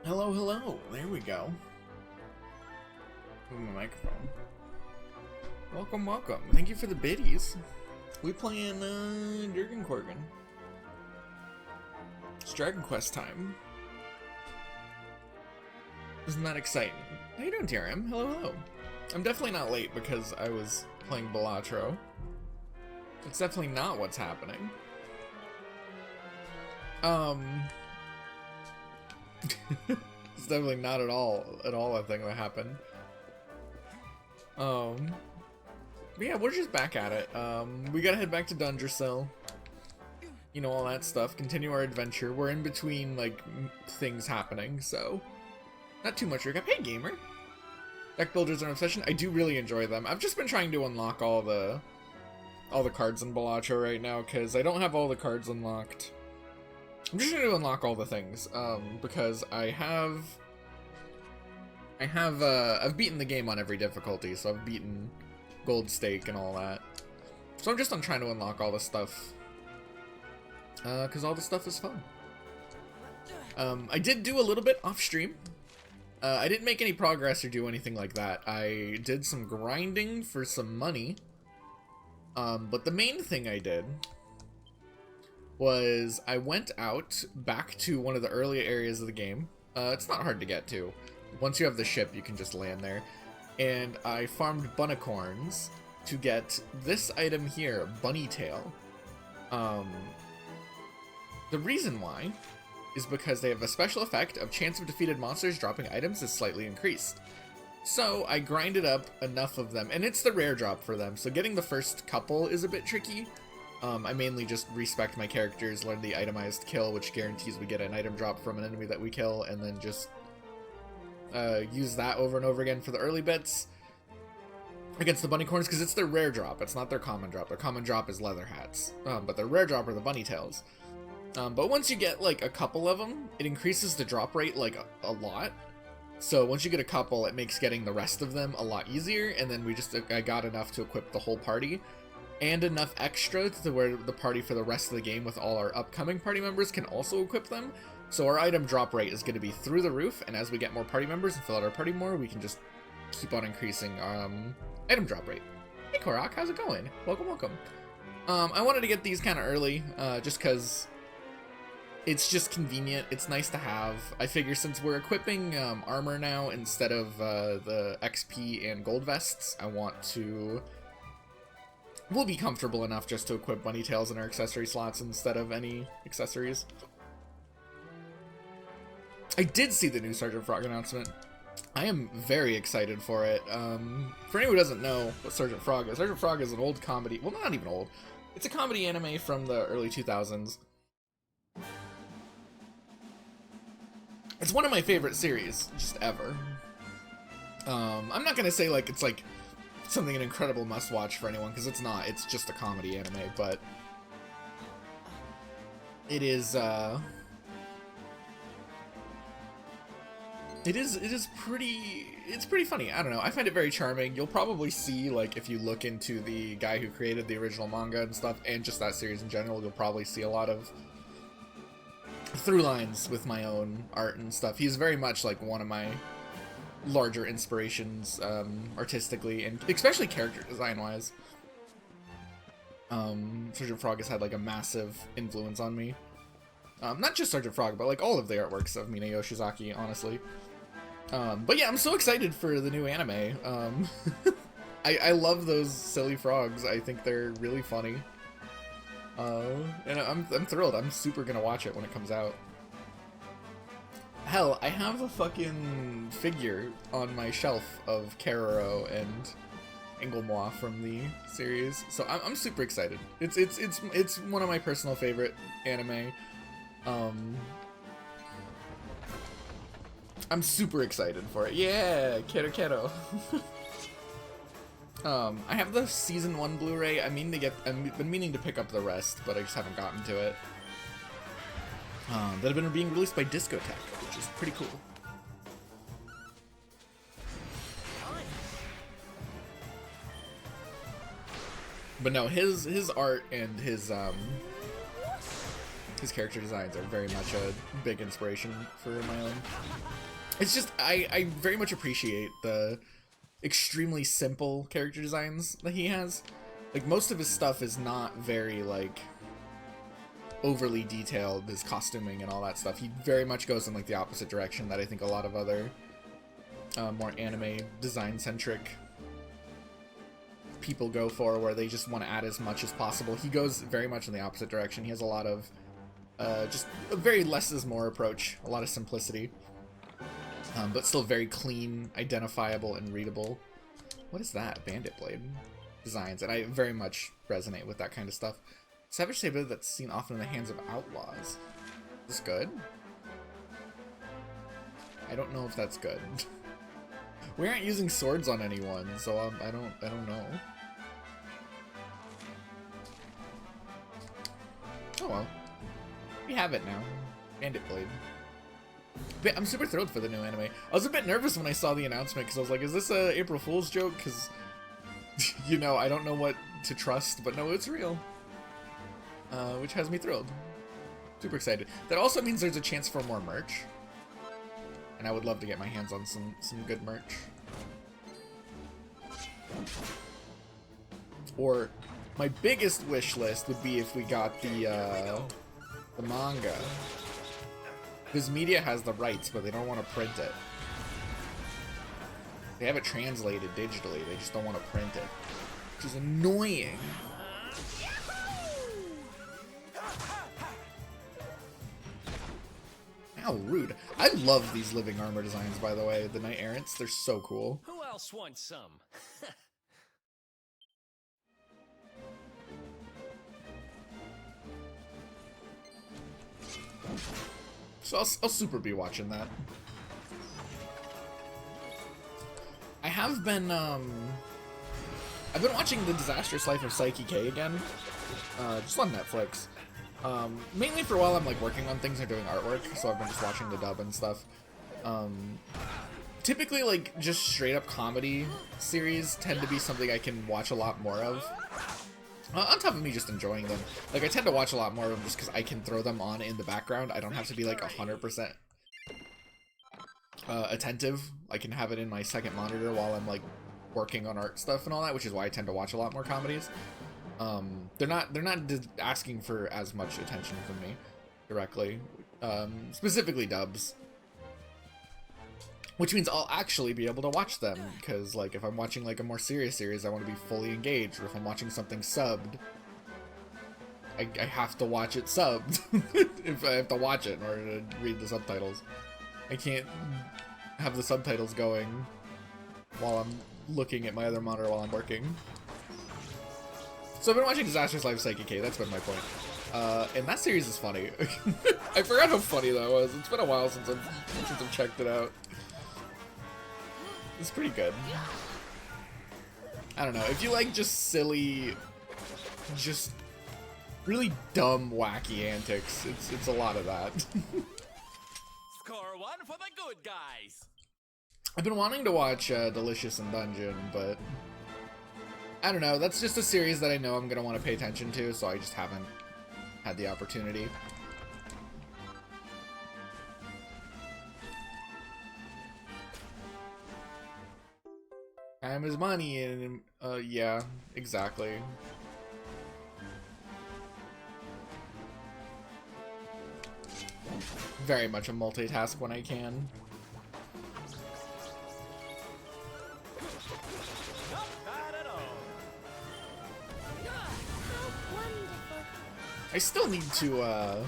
Hello, hello. There we go. Move my microphone. Welcome, welcome. Thank you for the biddies. We playing Jurgen Korgan. It's Dragon Quest time. Isn't that exciting? How you doing, TRM? Hello, hello. I'm definitely not late because I was playing Balatro. It's definitely not what's happening. It's definitely not at all a thing that happened. But yeah, we're just back at it. We gotta head back to Dungersell. You know, all that stuff. Continue our adventure. We're in between, like, things happening, so not too much recap. Hey, gamer! Deck builders are an obsession. I do really enjoy them. I've just been trying to unlock all the cards in Balatro right now, because I don't have all the cards unlocked. I'm just trying to unlock all the things, because I've beaten the game on every difficulty, so I've beaten Gold Stake and all that. So I'm just trying to unlock all the stuff, because all the stuff is fun. I did do a little bit off stream. I didn't make any progress or do anything like that. I did some grinding for some money, but the main thing I did was I went out back to one of the early areas of the game. It's not hard to get to. Once you have the ship, you can just land there. And I farmed bunnicorns to get this item here, Bunny Tail. The reason why is because they have a special effect of chance of defeated monsters dropping items is slightly increased. So I grinded up enough of them, and it's the rare drop for them, so getting the first couple is a bit tricky. I mainly just respect my characters, learn the itemized kill, which guarantees we get an item drop from an enemy that we kill, and then just use that over and over again for the early bits against the bunnycorns, because it's their rare drop, it's not their common drop. Their common drop is leather hats, but their rare drop are the bunny tails. But once you get like a couple of them, it increases the drop rate like a lot. So once you get a couple, it makes getting the rest of them a lot easier, and then I got enough to equip the whole party. And enough extra to where the party for the rest of the game with all our upcoming party members can also equip them. So our item drop rate is going to be through the roof, and as we get more party members and fill out our party more, we can just keep on increasing item drop rate. Hey Korok, how's it going? Welcome, welcome. I wanted to get these kind of early, just because it's just convenient. It's nice to have. I figure since we're equipping armor now instead of the XP and gold vests, I want to... We'll be comfortable enough just to equip bunny tails in our accessory slots instead of any accessories. I did see the new Sergeant Frog announcement. I am very excited for it. For anyone who doesn't know what Sergeant Frog is an old comedy. Well, not even old. It's a comedy anime from the early 2000s. It's one of my favorite series, just ever. I'm not gonna say like it's like something an incredible must-watch for anyone, because it's not. It's just a comedy anime, but it is pretty funny. I don't know. I find it very charming. You'll probably see, like, if you look into the guy who created the original manga and stuff, and just that series in general, you'll probably see a lot of through lines with my own art and stuff. He's very much like one of my larger inspirations artistically, and especially character design wise. Sergeant Frog has had like a massive influence on me. Not just Sergeant Frog, but like all of the artworks of Mina Yoshizaki, honestly. But yeah, I'm so excited for the new anime. I love those silly frogs. I think they're really funny. And I'm thrilled. I'm super gonna watch it when it comes out. Hell, I have a fucking figure on my shelf of Keroro and Engelmois from the series, so I'm super excited. It's one of my personal favorite anime. I'm super excited for it. Yeah, Kero Kero. I have the season 1 Blu-ray. I've been meaning to pick up the rest, but I just haven't gotten to it. That have been being released by Discotech, which is pretty cool. But no, his art and his His character designs are very much a big inspiration for my own. It's just, I very much appreciate the extremely simple character designs that he has. Like, most of his stuff is not very, like, overly detailed, his costuming and all that stuff. He very much goes in, like, the opposite direction that I think a lot of other more anime design-centric people go for, where they just want to add as much as possible. He goes very much in the opposite direction. He has a lot of just a very less is more approach, a lot of simplicity, but still very clean, identifiable, and readable. What is that? Bandit Blade designs, and I very much resonate with that kind of stuff. Savage saber that's seen often in the hands of outlaws. Is this good? I don't know if that's good. We aren't using swords on anyone, so I don't know. Oh well. We have it now. Bandit Blade. But I'm super thrilled for the new anime. I was a bit nervous when I saw the announcement, because I was like, is this a April Fool's joke? Because, you know, I don't know what to trust, but no, it's real. Which has me thrilled. Super excited. That also means there's a chance for more merch. And I would love to get my hands on some good merch. Or my biggest wish list would be if we got the manga. Viz Media has the rights, but they don't want to print it. They have it translated digitally, they just don't want to print it. Which is annoying. How rude. I love these living armor designs, by the way. The Knight Errants, they're so cool. Who else wants some? So I'll super be watching that. I have been, I've been watching The Disastrous Life of Psyche K again. Just on Netflix. Mainly for while I'm like working on things or doing artwork, so I've been just watching the dub and stuff. Typically like just straight up comedy series tend to be something I can watch a lot more of. On top of me just enjoying them. Like, I tend to watch a lot more of them just because I can throw them on in the background. I don't have to be like 100% attentive. I can have it in my second monitor while I'm like working on art stuff and all that, which is why I tend to watch a lot more comedies. They're not asking for as much attention from me directly, specifically dubs, which means I'll actually be able to watch them, because like if I'm watching like a more serious series, I want to be fully engaged, or if I'm watching something subbed, I have to watch it subbed. If I have to watch it in order to read the subtitles, I can't have the subtitles going while I'm looking at my other monitor while I'm working. So I've been watching Disastrous Life of Psyche K, that's been my point. And that series is funny. I forgot how funny that was. It's been a while since I've checked it out. It's pretty good. I don't know, if you like just silly, just really dumb, wacky antics, it's a lot of that. Score one for the good guys. I've been wanting to watch Delicious in Dungeon, but I don't know, that's just a series that I know I'm gonna want to pay attention to, so I just haven't had the opportunity. Time is money, and yeah, exactly. Very much a multitask when I can. Not bad at all. I still need to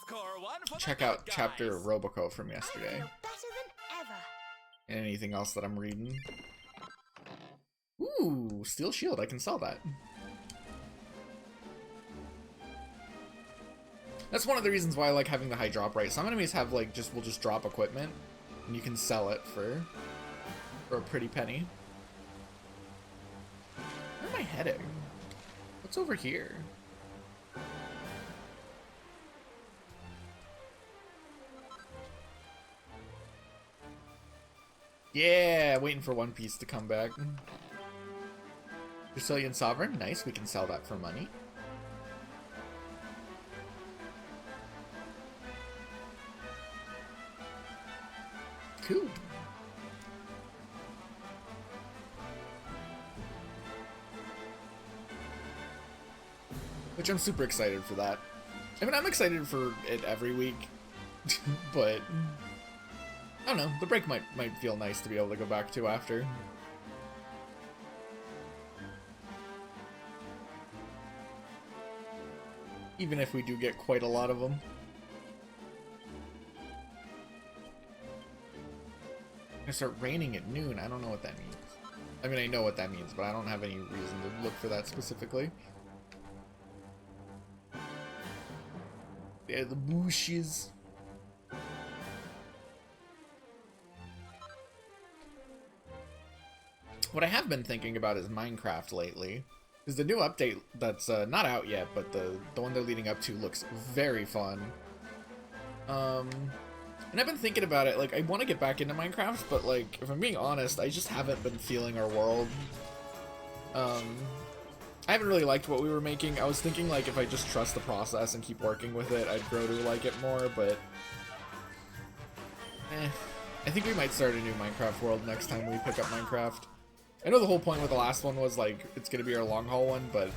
Score one for check the out good chapter guys. Roboco from yesterday. I feel better than ever. And anything else that I'm reading. Ooh, Steel Shield, I can sell that. That's one of the reasons why I like having the high drop rate. Some enemies have like will just drop equipment and you can sell it for a pretty penny. Where am I heading? What's over here? Yeah, waiting for One Piece to come back. Brazilian Sovereign, nice, we can sell that for money. Cool. Which I'm super excited for that. I mean, I'm excited for it every week, but I don't know. The break might feel nice to be able to go back to after. Even if we do get quite a lot of them. It start raining at noon. I don't know what that means. I mean, I know what that means, but I don't have any reason to look for that specifically. Yeah, the bushes. What I have been thinking about is Minecraft lately. Is the new update that's not out yet, but the one they're leading up to looks very fun. And I've been thinking about it, like, I want to get back into Minecraft, but, like, if I'm being honest, I just haven't been feeling our world. I haven't really liked what we were making. I was thinking, like, if I just trust the process and keep working with it, I'd grow to like it more, but I think we might start a new Minecraft world next time we pick up Minecraft. I know the whole point with the last one was, like, it's gonna be our long haul one, but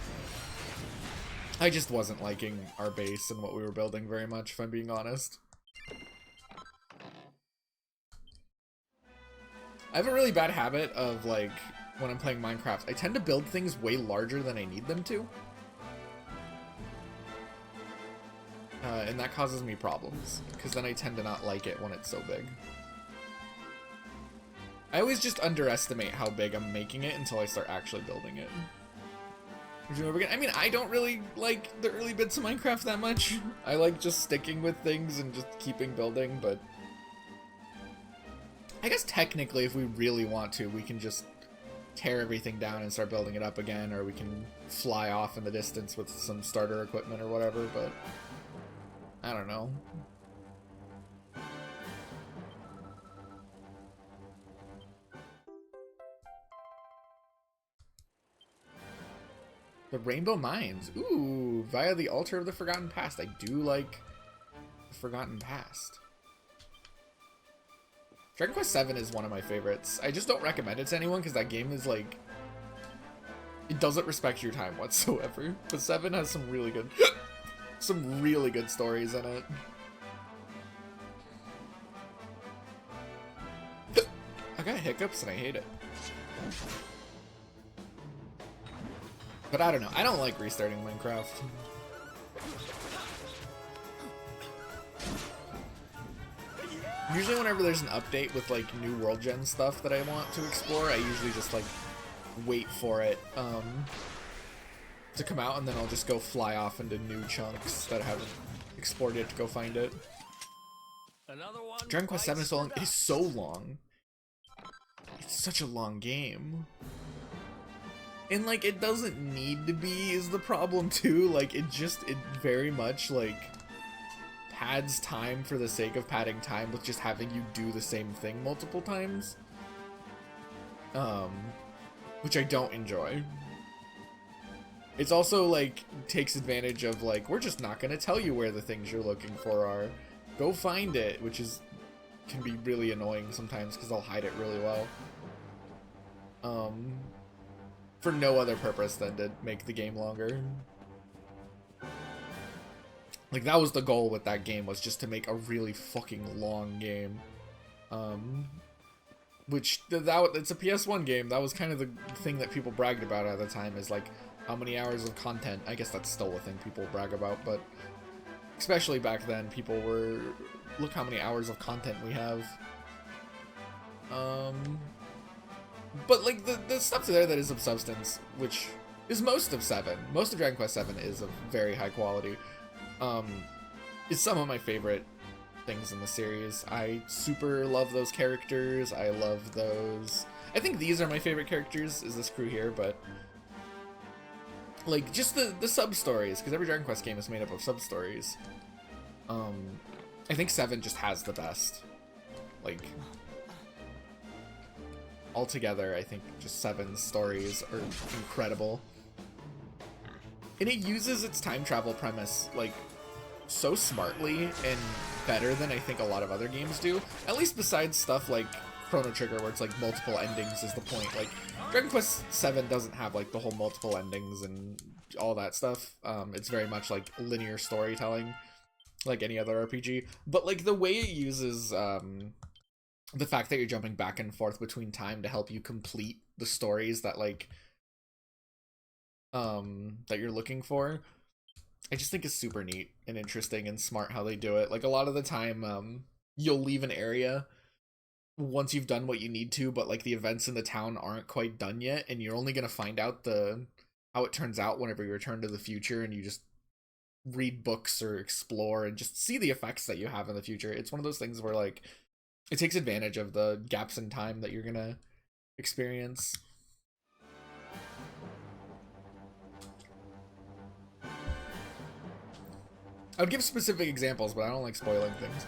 I just wasn't liking our base and what we were building very much, if I'm being honest. I have a really bad habit of, like, when I'm playing Minecraft, I tend to build things way larger than I need them to. And that causes me problems, because then I tend to not like it when it's so big. I always just underestimate how big I'm making it until I start actually building it. I mean, I don't really like the early bits of Minecraft that much. I like just sticking with things and just keeping building, but I guess technically if we really want to, we can just tear everything down and start building it up again, or we can fly off in the distance with some starter equipment or whatever, but I don't know. The Rainbow Mines. Ooh, via the Altar of the Forgotten Past. I do like the Forgotten Past. Dragon Quest VII is one of my favorites. I just don't recommend it to anyone because that game is like, it doesn't respect your time whatsoever. But 7 has some really good, some really good stories in it. I got hiccups and I hate it. But I don't know. I don't like restarting Minecraft. Usually whenever there's an update with like new world gen stuff that I want to explore, I usually just like wait for it to come out, and then I'll just go fly off into new chunks that I haven't explored yet to go find it. Dragon Quest VII is so long. It is so long. It's such a long game. And like, it doesn't need to be is the problem too. Like, it very much like pads time for the sake of padding time with just having you do the same thing multiple times. Which I don't enjoy. It's also like takes advantage of like, we're just not gonna tell you where the things you're looking for are. Go find it, which can be really annoying sometimes because I'll hide it really well. For no other purpose than to make the game longer. Like, that was the goal with that game, was just to make a really fucking long game. Which, it's a PS1 game. That was kind of the thing that people bragged about at the time, is like, how many hours of content. I guess that's still a thing people brag about, but especially back then, people were, look how many hours of content we have. But like the stuff there that is of substance, which is most of 7, most of Dragon Quest 7 is of very high quality, is some of my favorite things in the series. I super love those characters. I love those. I think these are my favorite characters, is this crew here, but like just the sub stories, because every Dragon Quest game is made up of sub stories. I think 7 just has the best. Like, altogether, I think just 7's stories are incredible. And it uses its time travel premise, like, so smartly and better than I think a lot of other games do. At least besides stuff like Chrono Trigger, where it's like multiple endings is the point. Like Dragon Quest VII doesn't have like the whole multiple endings and all that stuff. It's very much like linear storytelling, like any other RPG. But like the way it uses the fact that you're jumping back and forth between time to help you complete the stories that like that you're looking for, I just think is super neat and interesting and smart how they do it. Like a lot of the time, you'll leave an area once you've done what you need to, but like the events in the town aren't quite done yet, and you're only gonna find out how it turns out whenever you return to the future and you just read books or explore and just see the effects that you have in the future. It's one of those things where like it takes advantage of the gaps in time that you're gonna experience. I would give specific examples, but I don't like spoiling things.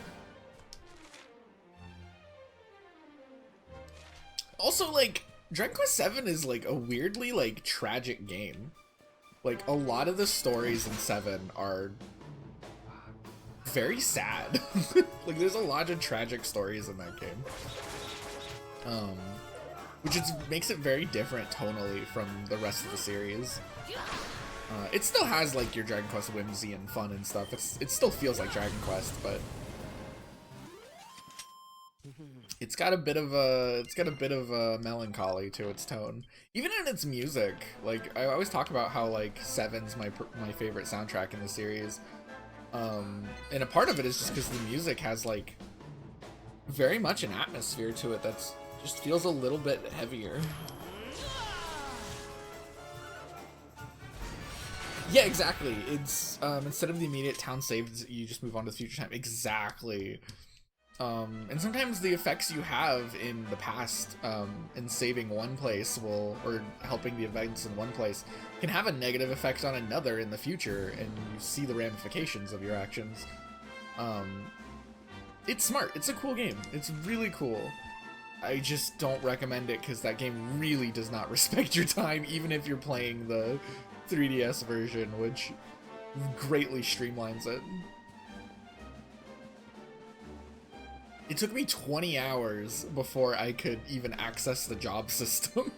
Also, like, Dragon Quest VII is, like, a weirdly, like, tragic game. Like, a lot of the stories in 7 are very sad. Like, there's a lot of tragic stories in that game. Which makes it very different tonally from the rest of the series. It still has, like, your Dragon Quest whimsy and fun and stuff. It still feels like Dragon Quest, but it's got a bit of a melancholy to its tone, even in its music. Like I always talk about how like 7's my favorite soundtrack in the series, and a part of it is just because the music has like very much an atmosphere to it that's just feels a little bit heavier. Yeah, exactly. It's instead of the immediate town saves, you just move on to the future time. Exactly. And sometimes the effects you have in the past, in saving one place or helping the events in one place, can have a negative effect on another in the future, and you see the ramifications of your actions. It's smart. It's a cool game. It's really cool. I just don't recommend it because that game really does not respect your time, even if you're playing the 3DS version, which greatly streamlines it. It took me 20 hours before I could even access the job system.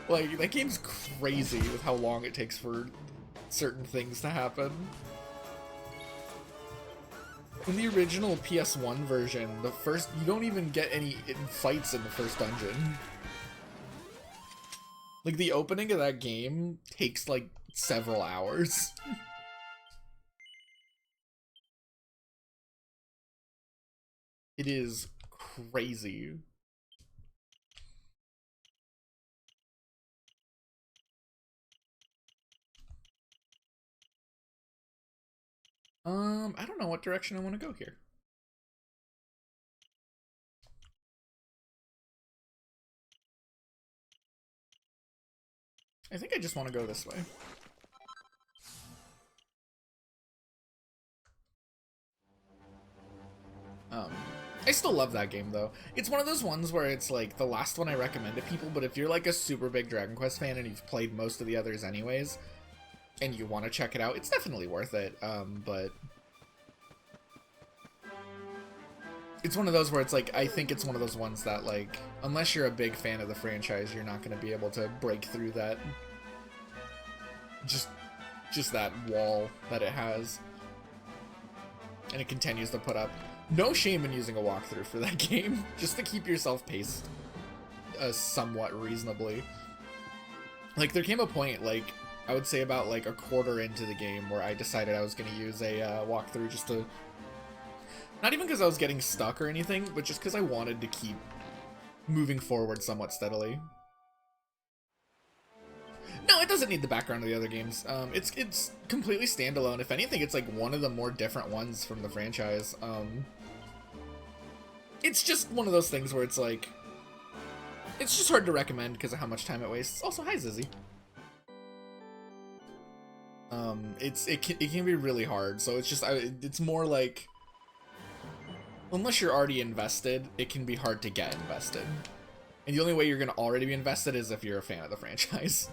Like, that game's crazy with how long it takes for certain things to happen. In the original PS1 version, you don't even get any fights in the first dungeon. Like, the opening of that game takes, like, several hours. It is crazy. I don't know what direction I want to go here. I think I just want to go this way. I still love that game though. It's one of those ones where it's like the last one I recommend to people, but if you're like a super big Dragon Quest fan and you've played most of the others anyways, and you want to check it out, it's definitely worth it. But it's one of those where it's like, I think it's one of those ones that like, unless you're a big fan of the franchise, you're not going to be able to break through that, just that wall that it has. And it continues to put up. No shame in using a walkthrough for that game, just to keep yourself paced somewhat reasonably. Like, there came a point, like, I would say about, like, a quarter into the game where I decided I was going to use a walkthrough just to... Not even because I was getting stuck or anything, but just because I wanted to keep moving forward somewhat steadily. No, it doesn't need the background of the other games. It's completely standalone. If anything, it's like one of the more different ones from the franchise. It's just one of those things where it's like, it's just hard to recommend because of how much time it wastes. Also, hi Zizzy. It can be really hard. So it's just it's more like, unless you're already invested, it can be hard to get invested. And the only way you're gonna already be invested is if you're a fan of the franchise.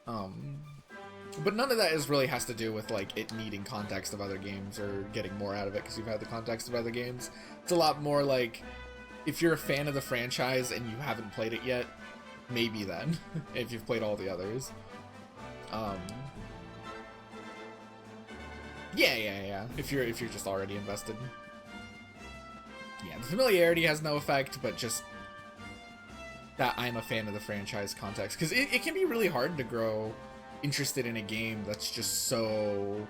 But none of that really has to do with like it needing context of other games or getting more out of it because you've had the context of other games. It's a lot more like if you're a fan of the franchise and you haven't played it yet, maybe then if you've played all the others. Yeah. If you're just already invested. Yeah, the familiarity has no effect, but just that I'm a fan of the franchise context, because it can be really hard to grow interested in a game that's just so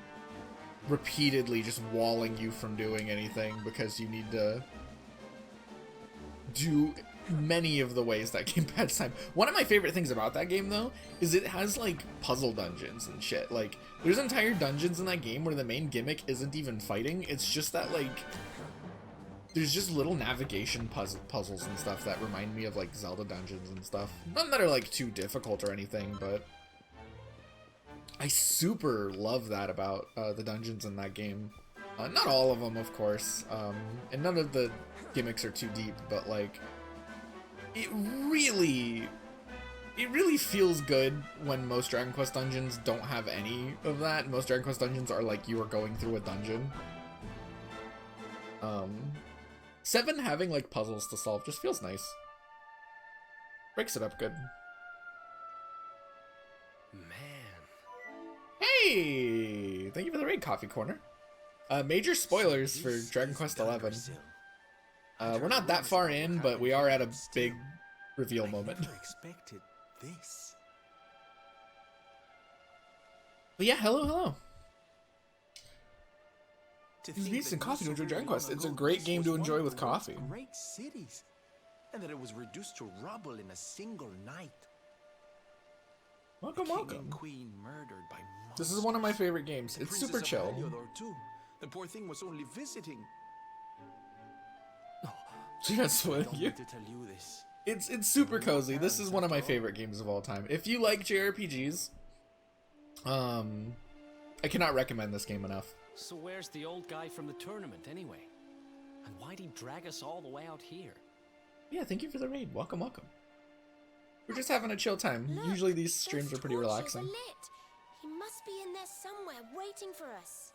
repeatedly just walling you from doing anything because you need to do many of the ways that game passes time. One of my favorite things about that game though is it has like puzzle dungeons and shit. Like there's entire dungeons in that game where the main gimmick isn't even fighting, it's just that like there's just little navigation puzzles and stuff that remind me of like Zelda dungeons and stuff. None that are like too difficult or anything, but I super love that about the dungeons in that game. Not all of them, of course, and none of the gimmicks are too deep, but like it really feels good when most Dragon Quest dungeons don't have any of that. Most Dragon Quest dungeons are like you are going through a dungeon. 7 having like puzzles to solve just feels nice. Breaks it up good. Man. Hey! Thank you for the raid, Coffee Corner. Major spoilers for Dragon Quest XI. We're not that far in, but we are at a big reveal moment. Never expected this. But yeah, hello. To There's think beats that and coffee to this enjoy Dragon Quest. It's a ago, great this game was to one enjoy of with the world's coffee. Great cities, and that it was reduced to rubble in a single night. Welcome, King welcome. and queen murdered by monsters. This is one of my favorite games. The It's Princess super of chill. Heliodor, too. The poor thing was only visiting. Oh, She's not spoiling don't you. need to tell you this. It's super cozy. This is one of my favorite games of all time. If you like JRPGs, I cannot recommend this game enough. So where's the old guy from the tournament anyway? And why'd he drag us all the way out here? Yeah, thank you for the raid. Welcome. We're just having a chill time. Look, Usually these streams those are pretty torches relaxing. lit. He must be in there somewhere waiting for us.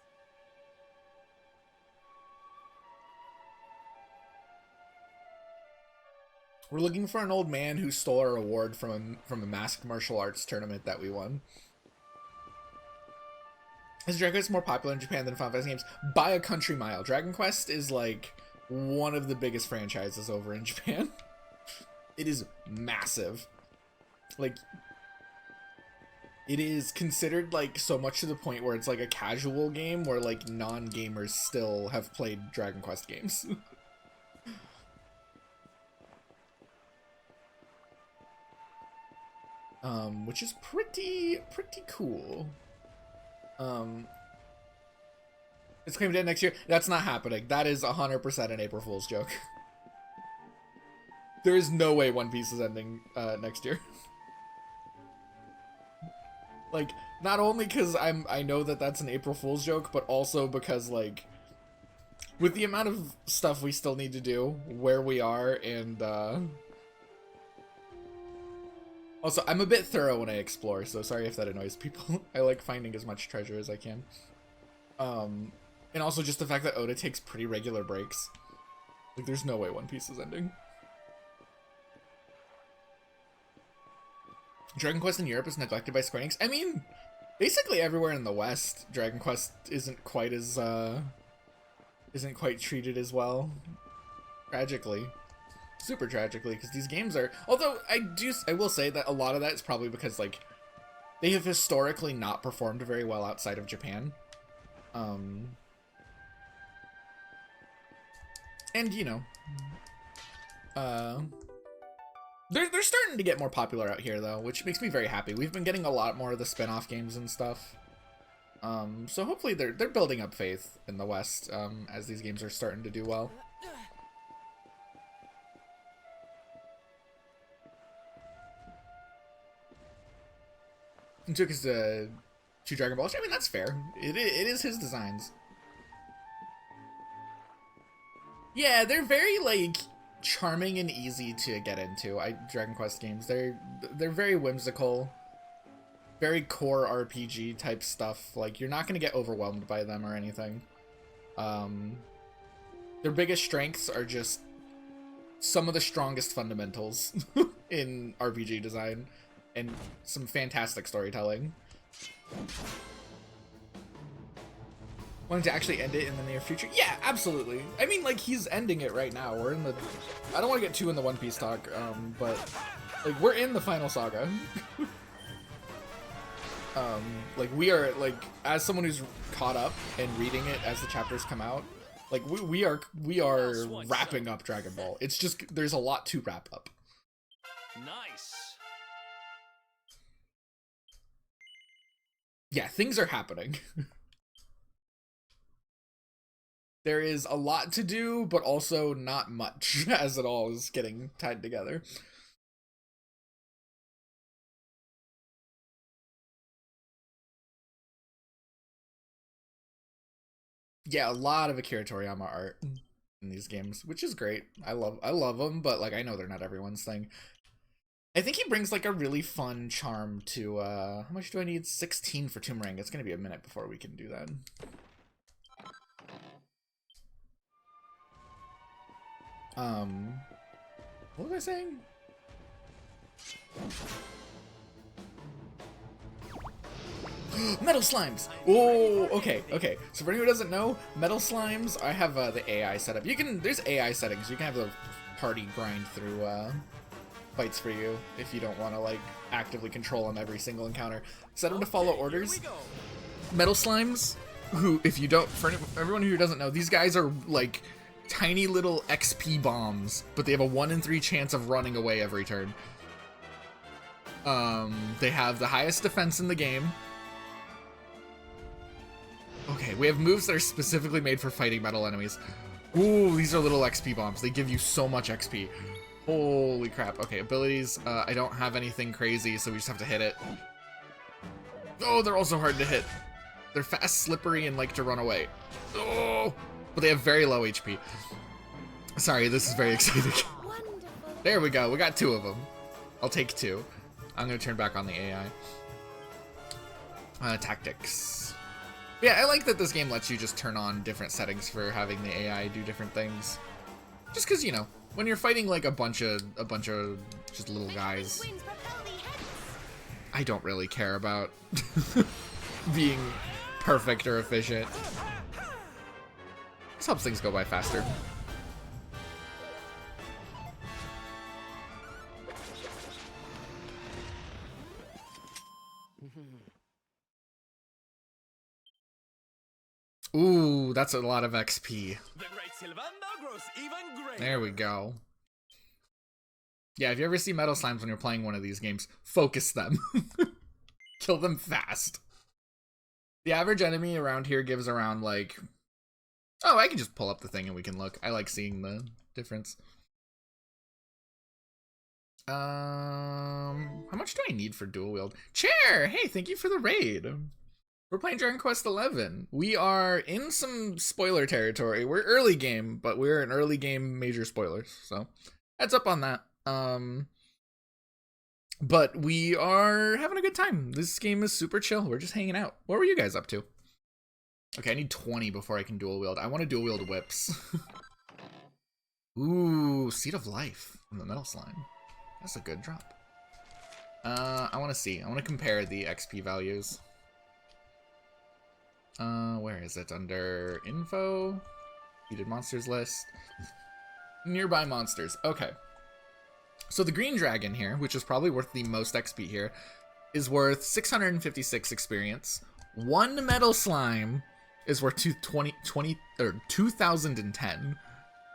We're looking for an old man who stole our award from a masked martial arts tournament that we won. Is Dragon Quest more popular in Japan than Final Fantasy games? By a country mile. Dragon Quest is like one of the biggest franchises over in Japan. It is massive. Like, it is considered like so much to the point where it's like a casual game where like non-gamers still have played Dragon Quest games. Which is pretty cool. It's claimed dead next year. That's not happening. That is 100% an April Fool's joke. There is no way One Piece is ending next year. Like, not only because I know that that's an April Fool's joke, but also because like with the amount of stuff we still need to do, where we are, and also, I'm a bit thorough when I explore, so sorry if that annoys people. I like finding as much treasure as I can. And also just the fact that Oda takes pretty regular breaks. Like, there's no way One Piece is ending. Dragon Quest in Europe is neglected by Square Enix. I mean, basically everywhere in the West, Dragon Quest isn't quite treated as well. Tragically. Super tragically, because these games are, although I will say that a lot of that is probably because like they have historically not performed very well outside of Japan, and you know, they're starting to get more popular out here though, which makes me very happy. We've been getting a lot more of the spin-off games and stuff, so hopefully they're building up faith in the West as these games are starting to do well. And took us to Dragon Ball. I mean, that's fair. It is his designs. Yeah, they're very like charming and easy to get into. Dragon Quest games. They're very whimsical. very core RPG type stuff. Like, you're not going to get overwhelmed by them or anything. Their biggest strengths are just some of the strongest fundamentals in RPG design and some fantastic storytelling. Wanting to actually end it in the near future? Yeah, absolutely. I mean, like, he's ending it right now. We're in the... I don't want to get too in the One Piece talk, but, like, we're in the final saga. Like, we are, like, as someone who's caught up and reading it as the chapters come out, like, we are wrapping up Dragon Ball. It's just, there's a lot to wrap up. Nice. Yeah, things are happening. There is a lot to do, but also not much, as it all is getting tied together. Yeah, a lot of Akira Toriyama art in these games, which is great. I love them, but like I know they're not everyone's thing. I think he brings like a really fun charm to how much do I need? 16 for Toomerang. It's gonna be a minute before we can do that. What was I saying? Metal slimes! Oh, okay. So for anyone who doesn't know, metal slimes, I have the AI setup. There's AI settings. You can have the party grind through fights for you if you don't want to like actively control them every single encounter. Set them to follow orders. Metal slimes, who, if you don't, for everyone who doesn't know, these guys are like tiny little XP bombs, but they have a 1 in 3 chance of running away every turn. They have the highest defense in the game. Okay, we have moves that are specifically made for fighting metal enemies. Ooh, these are little XP bombs. They give you so much XP. Holy crap. Okay, abilities. I don't have anything crazy, so we just have to hit it. Oh, they're also hard to hit. They're fast, slippery, and like to run away. Oh, but they have very low HP. Sorry, this is very exciting. Wonderful. There we go. We got 2 of them. I'll take 2. I'm going to turn back on the AI. Tactics. Yeah, I like that this game lets you just turn on different settings for having the AI do different things. Just because, you know, when you're fighting like a bunch of just little guys, I don't really care about being perfect or efficient. This helps things go by faster. Ooh, that's a lot of XP. The great Sylvando grows even greater. There we go. Yeah, if you ever see metal slimes when you're playing one of these games, focus them. Kill them fast. The average enemy around here gives around like... Oh, I can just pull up the thing and we can look. I like seeing the difference. How much do I need for dual wield? Chair! Hey, thank you for the raid. We're playing Dragon Quest XI. We are in some spoiler territory. We're early game, but we're in early game major spoilers. So, heads up on that. But we are having a good time. This game is super chill. We're just hanging out. What were you guys up to? Okay, I need 20 before I can dual wield. I want to dual wield whips. Ooh, Seed of Life from the Metal Slime. That's a good drop. I want to see. I want to compare the XP values. Where is it? Under info? Defeated monsters list. Nearby monsters. Okay. So the green dragon here, which is probably worth the most XP here, is worth 656 experience. One metal slime is worth 2010.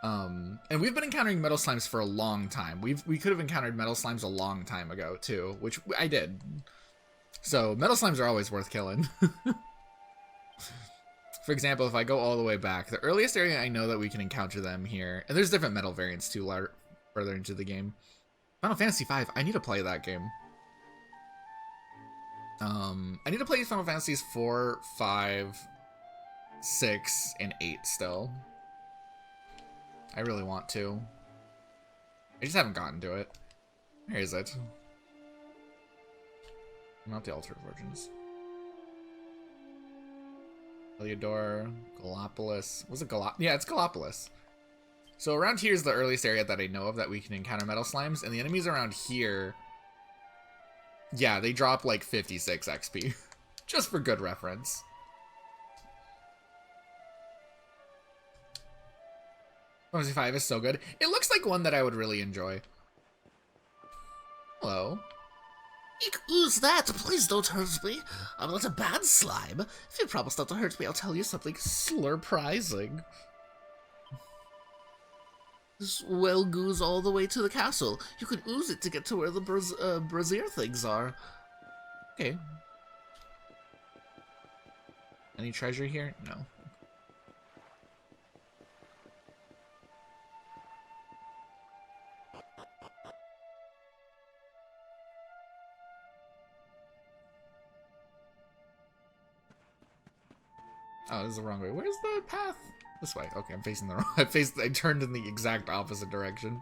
And we've been encountering metal slimes for a long time. We could have encountered metal slimes a long time ago too, which I did. So metal slimes are always worth killing. For example, if I go all the way back, the earliest area I know that we can encounter them here, and there's different metal variants too further into the game. Final Fantasy V, I need to play that game. I need to play Final Fantasies 4, 5, 6, and 8 still. I really want to. I just haven't gotten to it. Where is it? Not the Altar of Origins. Heliodor, Gallopolis. Was it Yeah, it's Gallopolis. So around here is the earliest area that I know of that we can encounter metal slimes, and the enemies around here, yeah, they drop like 56 XP. Just for good reference. Fantasy 5 is so good. It looks like one that I would really enjoy. Hello. Who's that? Please don't hurt me. I'm not a bad slime. If you promise not to hurt me, I'll tell you something Slurprising. This well goes all the way to the castle. You can ooze it to get to where the brazier things are. Okay. Any treasure here? No. Oh, this is the wrong way. Where's the path? This way. Okay, I'm facing the wrong. I turned in the exact opposite direction.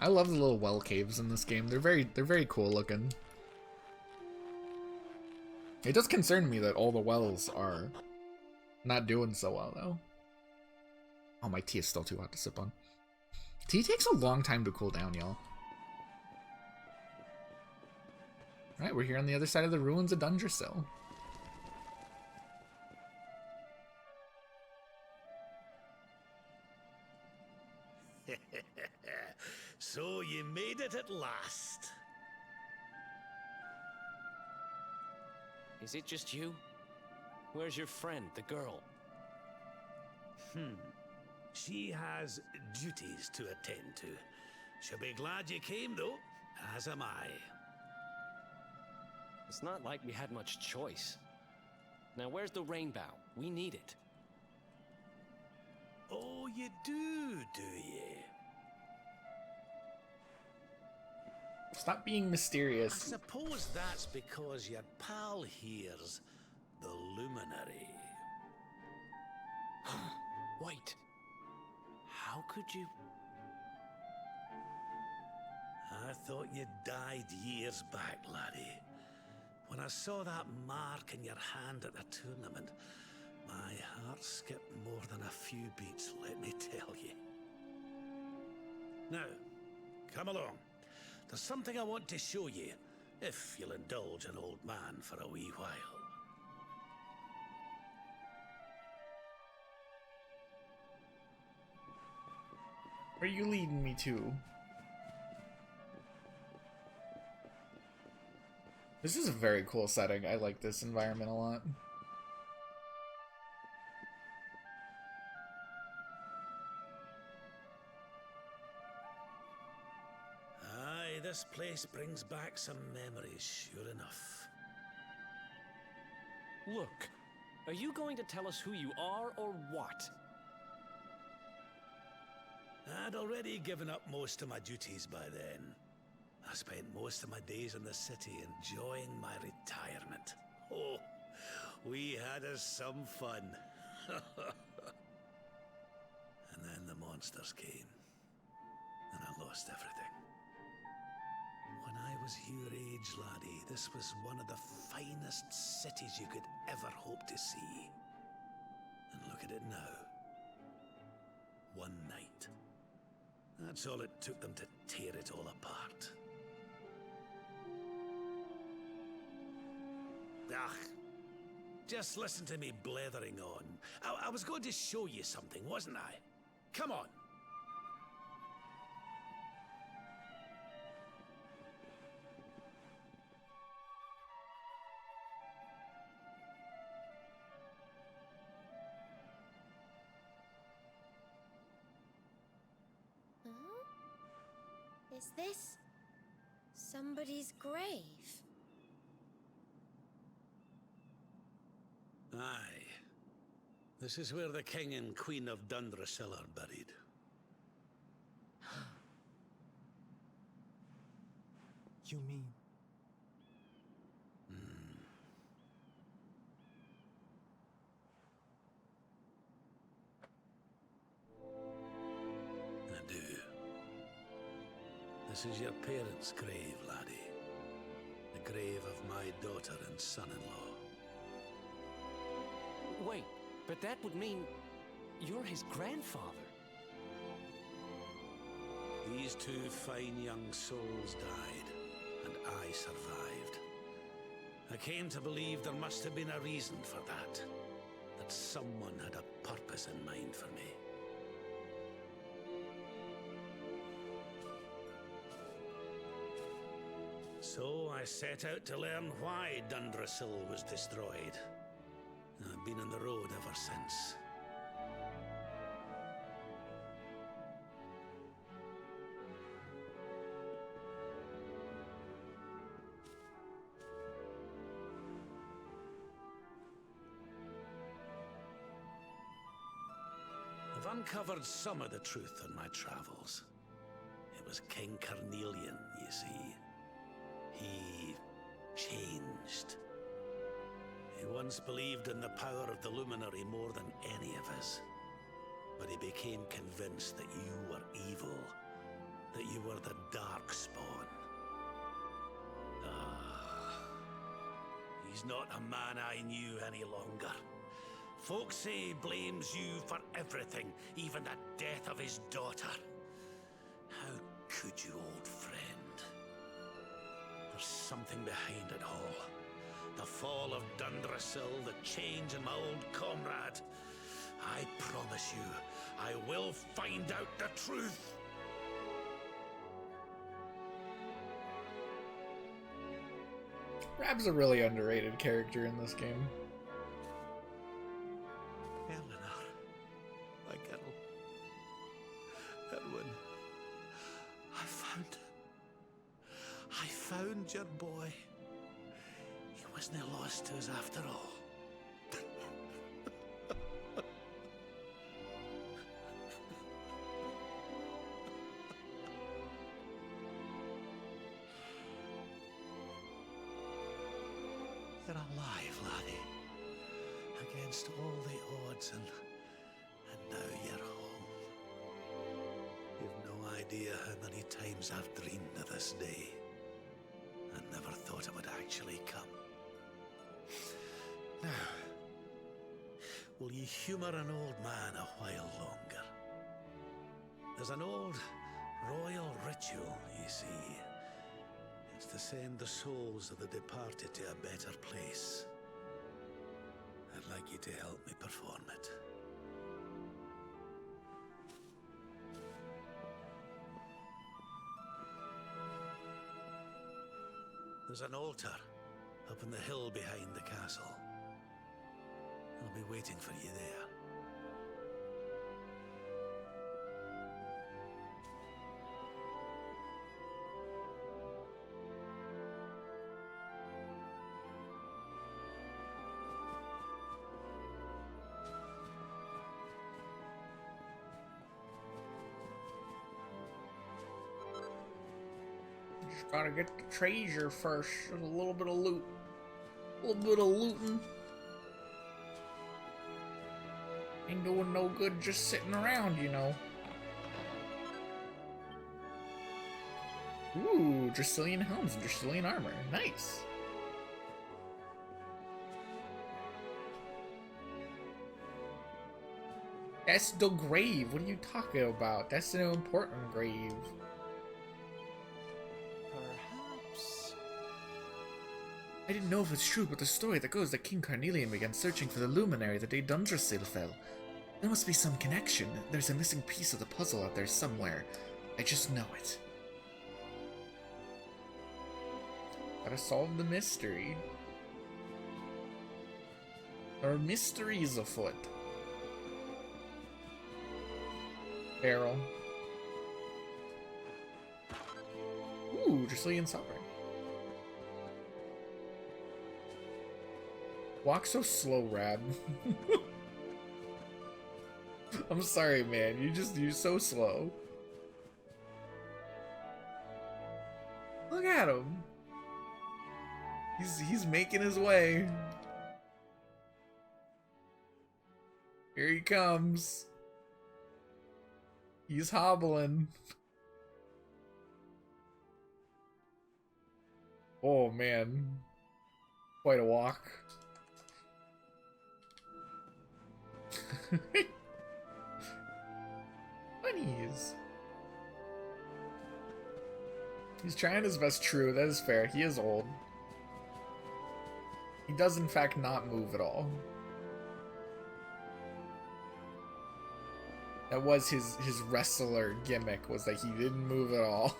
I love the little well caves in this game. They're very cool looking. It does concern me that all the wells are not doing so well though. Oh, my tea is still too hot to sip on. Tea takes a long time to cool down, y'all. Alright, we're here on the other side of the ruins of Dundrasil. So you made it at last. Is it just you? Where's your friend, the girl? She has duties to attend to. She'll be glad you came, though, as am I. It's not like we had much choice. Now, where's the rainbow? We need it. Oh, you do you? Stop being I mysterious. suppose that's because your pal here's the luminary. Wait. How could you... I thought you died years back, laddie. When I saw that mark in your hand at the tournament, my heart skipped more than a few beats, let me tell you. Now, come along. There's something I want to show you, if you'll indulge an old man for a wee while. Where are you leading me to? This is a very cool setting. I like this environment a lot. Aye, this place brings back some memories, sure enough. Look, are you going to tell us who you are or what? I'd already given up most of my duties by then. I spent most of my days in the city enjoying my retirement. Oh, we had us some fun. And then the monsters came, and I lost everything. When I was your age, laddie, this was one of the finest cities you could ever hope to see. And look at it now. One night. That's all it took them to tear it all apart. Ugh. Just listen to me blethering on. I was going to show you something, wasn't I? Come on. Huh? Is this somebody's grave? Aye. This is where the King and Queen of Dundrasil are buried. You mean? This is your parents' grave, laddie. The grave of my daughter and son-in-law. Wait, but that would mean you're his grandfather. These two fine young souls died, and I survived. I came to believe there must have been a reason for that. That someone had a purpose in mind for me. So I set out to learn why Dundrasil was destroyed. I've been on the road ever since. I've uncovered some of the truth on my travels. It was King Carnelian, you see. He changed. He once believed in the power of the Luminary more than any of us. But he became convinced that you were evil, that you were the Darkspawn. He's not a man I knew any longer. Folks say he blames you for everything, even the death of his daughter. How could you, old friend? There's something behind it all. The fall of Dundrasil, the change in my old comrade. I promise you, I will find out the truth. Rab's a really underrated character in this game. Eleanor, my girl. Erwin, I found your boy. He wasn't lost to us after all. You're alive, laddie. Against all the odds, and now you're home. You've no idea how many times I've dreamed of this day. I never thought it would actually come. Now, will you humor an old man a while longer? There's an old royal ritual, you see. It's to send the souls of the departed to a better place. I'd like you to help me perform it. There's an altar up on the hill behind the castle. I'll be waiting for you there. Just gotta get the treasure first. There's a little bit of loot. A little bit of looting. Ain't doing no good just sitting around, you know. Ooh, Dracilian helms and Dracilian armor. Nice. That's the grave. What are you talking about? That's an important grave. Perhaps. I didn't know if it's true, but the story that goes that King Carnelian began searching for the luminary the day Dundrasil fell. There must be some connection. There's a missing piece of the puzzle out there somewhere. I just know it. Gotta solve the mystery. There are mysteries afoot. Barrel. Ooh, Dracilian sovereign. Walk so slow, Rab. I'm sorry, man. You're so slow. Look at him. He's making his way. Here he comes. He's hobbling. Oh man. Quite a walk. Bunnies. He's trying his best, true, that is fair. He is old. He does in fact not move at all. That was his wrestler gimmick, was that he didn't move at all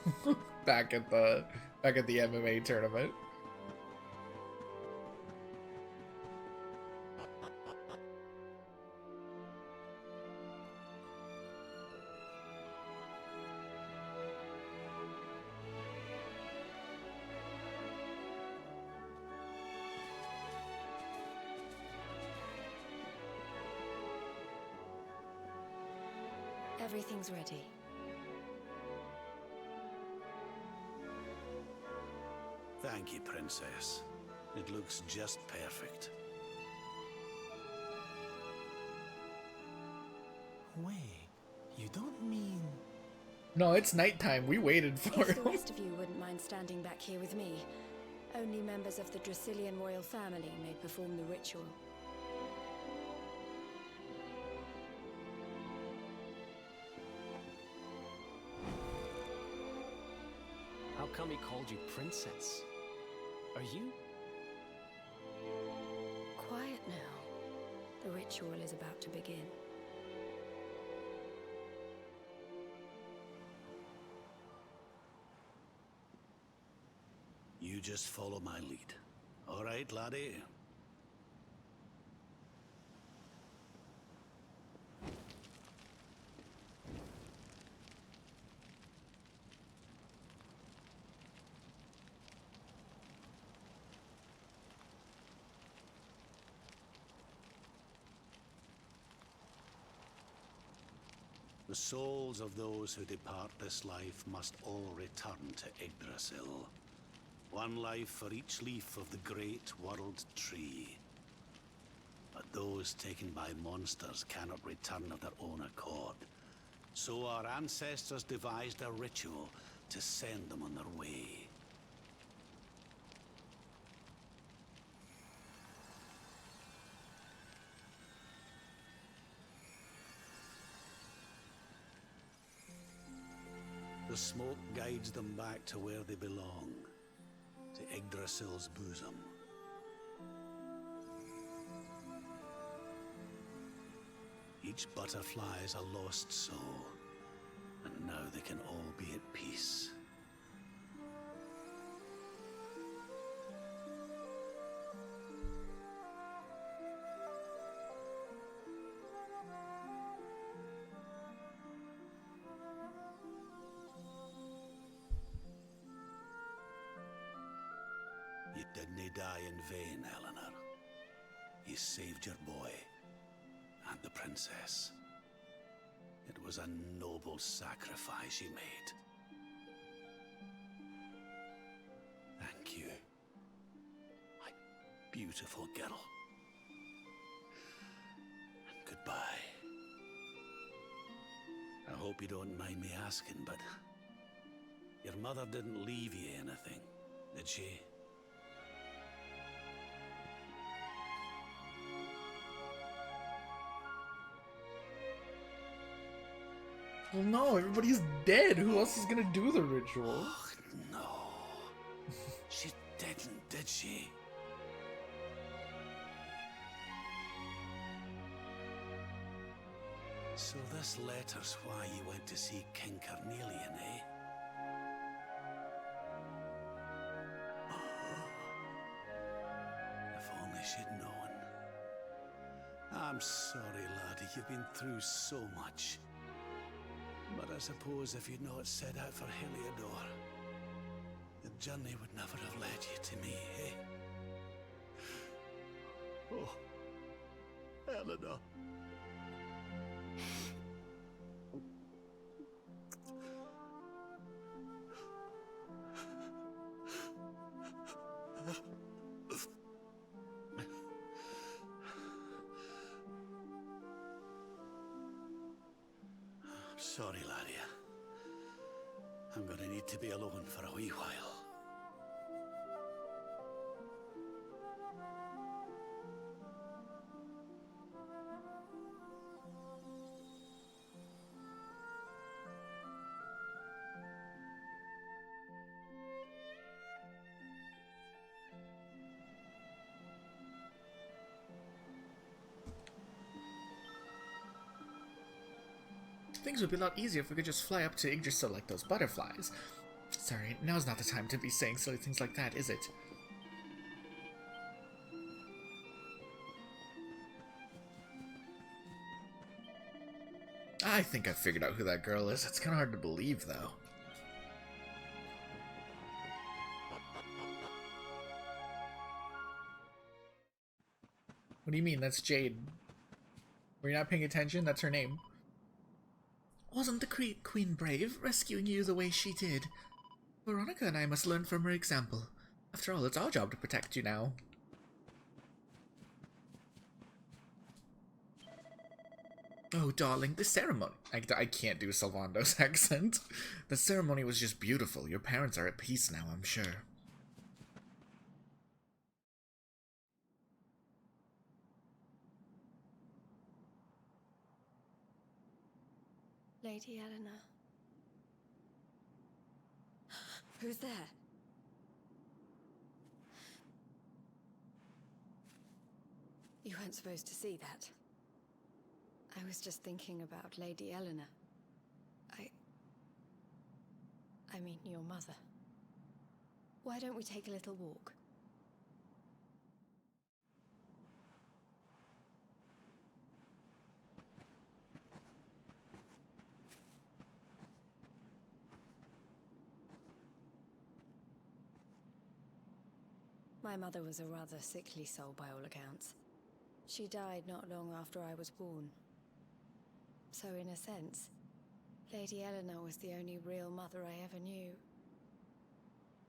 back at the MMA tournament. Everything's ready. Thank you, Princess. It looks just perfect. Wait, you don't mean... No, it's nighttime. We waited for If the him. rest of you wouldn't mind standing back here with me, only members of the Dracilian royal family may perform the ritual. How come he called you princess? Are you? Quiet now. The ritual is about to begin. You just follow my lead. All right, laddie? The souls of those who depart this life must all return to Yggdrasil. One life for each leaf of the great world tree. But those taken by monsters cannot return of their own accord. So our ancestors devised a ritual to send them on their way. The smoke guides them back to where they belong, to Yggdrasil's bosom. Each butterfly is a lost soul, and now they can all be at peace. You didn't die in vain, Eleanor. You saved your boy and the princess. It was a noble sacrifice you made. Thank you, my beautiful girl. And goodbye. I hope you don't mind me asking, but your mother didn't leave you anything, did she? Well, no, everybody's dead. Who else is gonna do the ritual? Oh, no. She didn't, did she? So this letter's why you went to see King Carnelian, eh? If only she'd known. I'm sorry, laddie, you've been through so much. But I suppose if you'd not set out for Heliodor, the journey would never have led you to me, eh? Oh, Eleanor. Sorry, laddie. I'm gonna need to be alone for a wee while. Things would be a lot easier if we could just fly up to Yggdrasil like those butterflies. Sorry, now's not the time to be saying silly things like that, is it? I think I figured out who that girl is. It's kind of hard to believe, though. What do you mean? That's Jade. Were you not paying attention? That's her name. Wasn't the Queen brave, rescuing you the way she did? Veronica and I must learn from her example. After all, it's our job to protect you now. Oh, darling, the ceremony... I can't do Sylvando's accent. The ceremony was just beautiful. Your parents are at peace now, I'm sure. Lady Eleanor. Who's there? You weren't supposed to see that. I was just thinking about Lady Eleanor. I mean, your mother. Why don't we take a little walk? My mother was a rather sickly soul by all accounts. She died not long after I was born. So in a sense, Lady Eleanor was the only real mother I ever knew.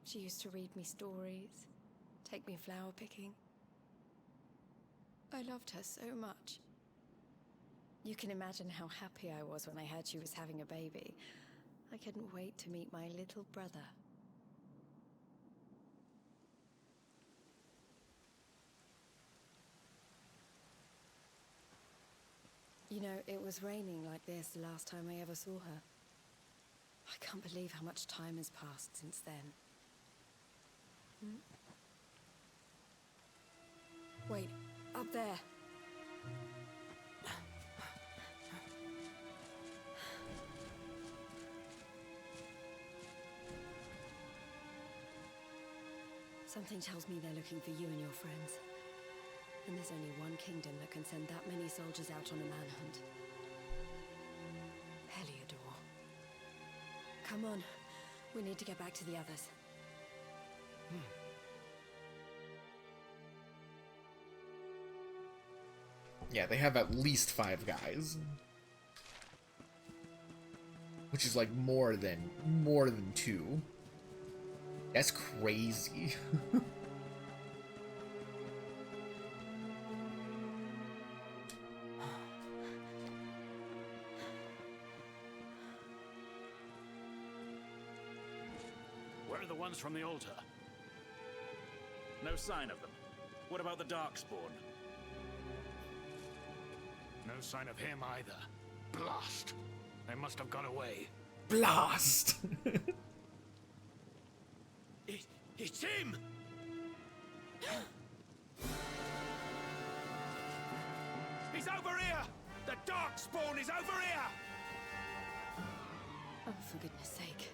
She used to read me stories, take me flower picking. I loved her so much. You can imagine how happy I was when I heard she was having a baby. I couldn't wait to meet my little brother. You know, it was raining like this the last time I ever saw her. I can't believe how much time has passed since then. Wait, up there. Something tells me they're looking for you and your friends. And there's only one kingdom that can send that many soldiers out on a manhunt. Heliodor. Come on. We need to get back to the others. Yeah, they have at least 5 guys. Which is like more than 2. That's crazy. Where are the ones from the altar? No sign of them. What about the Darkspawn? No sign of him either. Blast! They must have gone away. Blast! It's him! He's over here! The Darkspawn is over here! Oh, for goodness sake.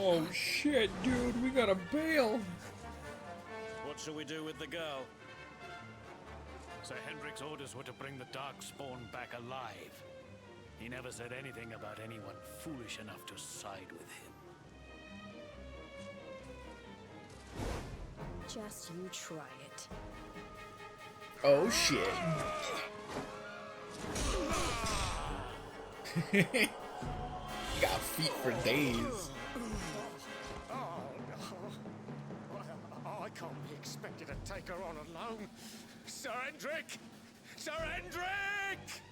Oh shit, dude, we gotta bail. What shall we do with the girl? Sir Hendrik's orders were to bring the Darkspawn back alive. He never said anything about anyone foolish enough to side with him. Just you try it. Oh shit. Got feet for days. I can't be expected to take her on alone. Sir Hendrik! Sir Hendrik!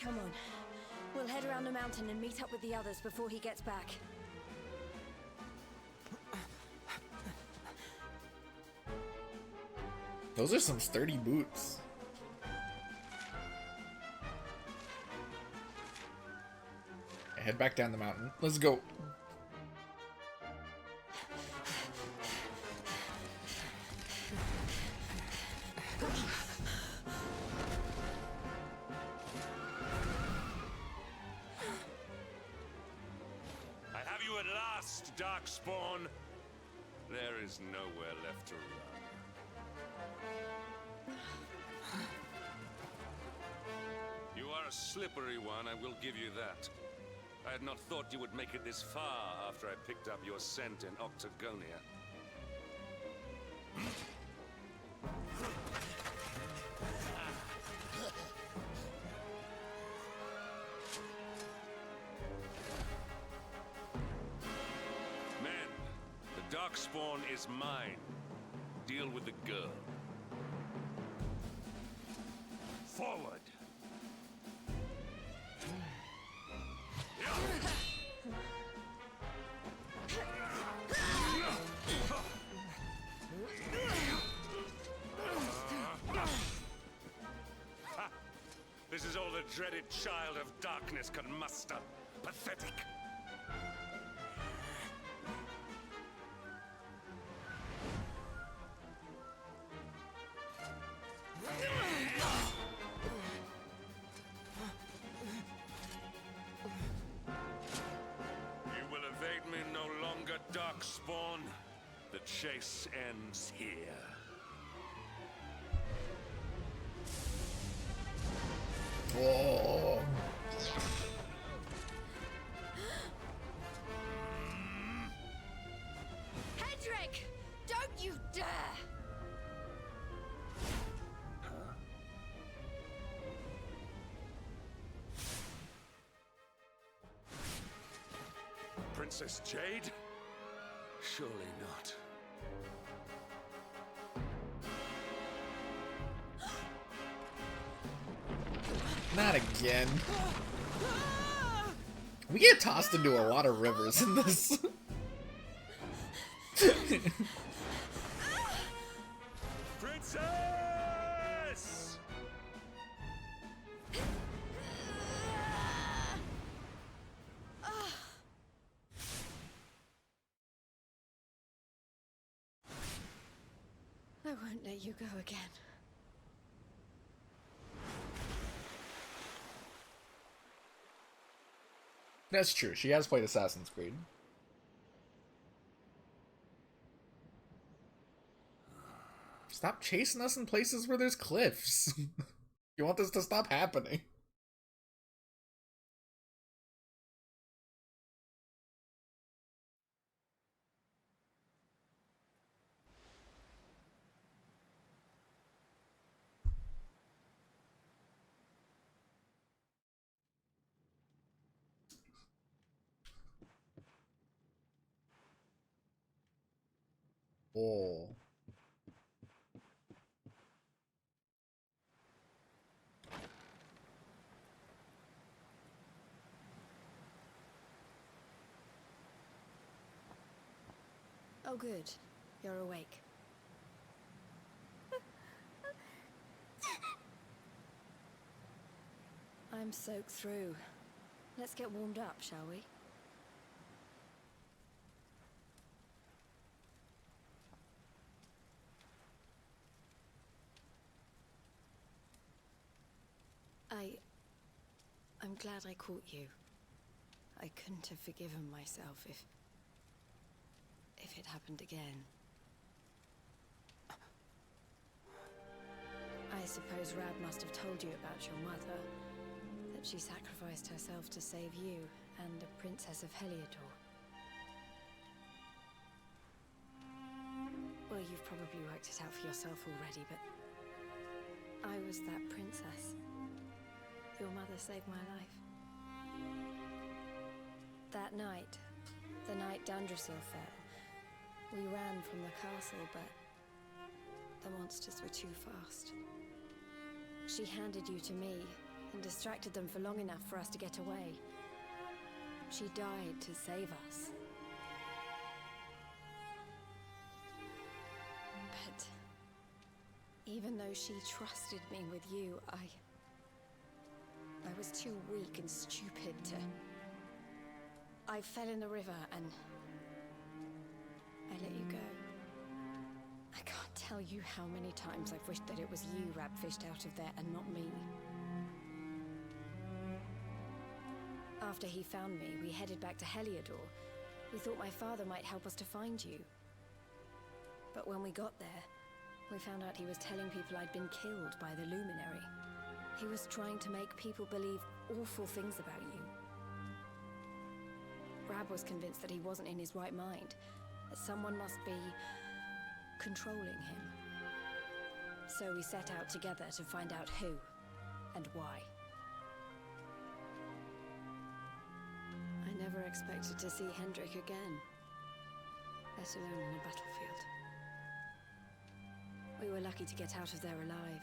Come on. We'll head around the mountain and meet up with the others before he gets back. Those are some sturdy boots. Head back down the mountain. Let's go. last, Darkspawn. There is nowhere left to run. You are a slippery one, I will give you that. I had not thought you would make it this far after I picked up your scent in Octagonia. Men, the Darkspawn is mine. Deal with the girl. Forward! This is all the dreaded child of darkness can muster. Pathetic. You will evade me no longer, Darkspawn. The chase ends here. Oh. Hedrick! Don't you dare! Princess Jade? Surely not. Not again. We get tossed into a lot of rivers in this. Princess! I won't let you go again. That's true. She has played Assassin's Creed. Stop chasing us in places where there's cliffs. You want this to stop happening. Oh. Oh, good. You're awake. I'm soaked through. Let's get warmed up, shall we? I'm glad I caught you. I couldn't have forgiven myself if it happened again. I suppose Rab must have told you about your mother, that she sacrificed herself to save you and the Princess of Heliodor. Well, you've probably worked it out for yourself already, but I was that princess. Your mother saved my life. That night, the night Dandrasil fell, we ran from the castle, but the monsters were too fast. She handed you to me and distracted them for long enough for us to get away. She died to save us. But even though she trusted me with you, I was too weak and stupid to... I fell in the river and I let you go. I can't tell you how many times I've wished that it was you Rab fished out of there and not me. After he found me, we headed back to Heliodor. We thought my father might help us to find you. But when we got there, we found out he was telling people I'd been killed by the Luminary. He was trying to make people believe awful things about you. Rab was convinced that he wasn't in his right mind, that someone must be controlling him. So we set out together to find out who and why. I never expected to see Hendrik again, let alone in a battlefield. We were lucky to get out of there alive.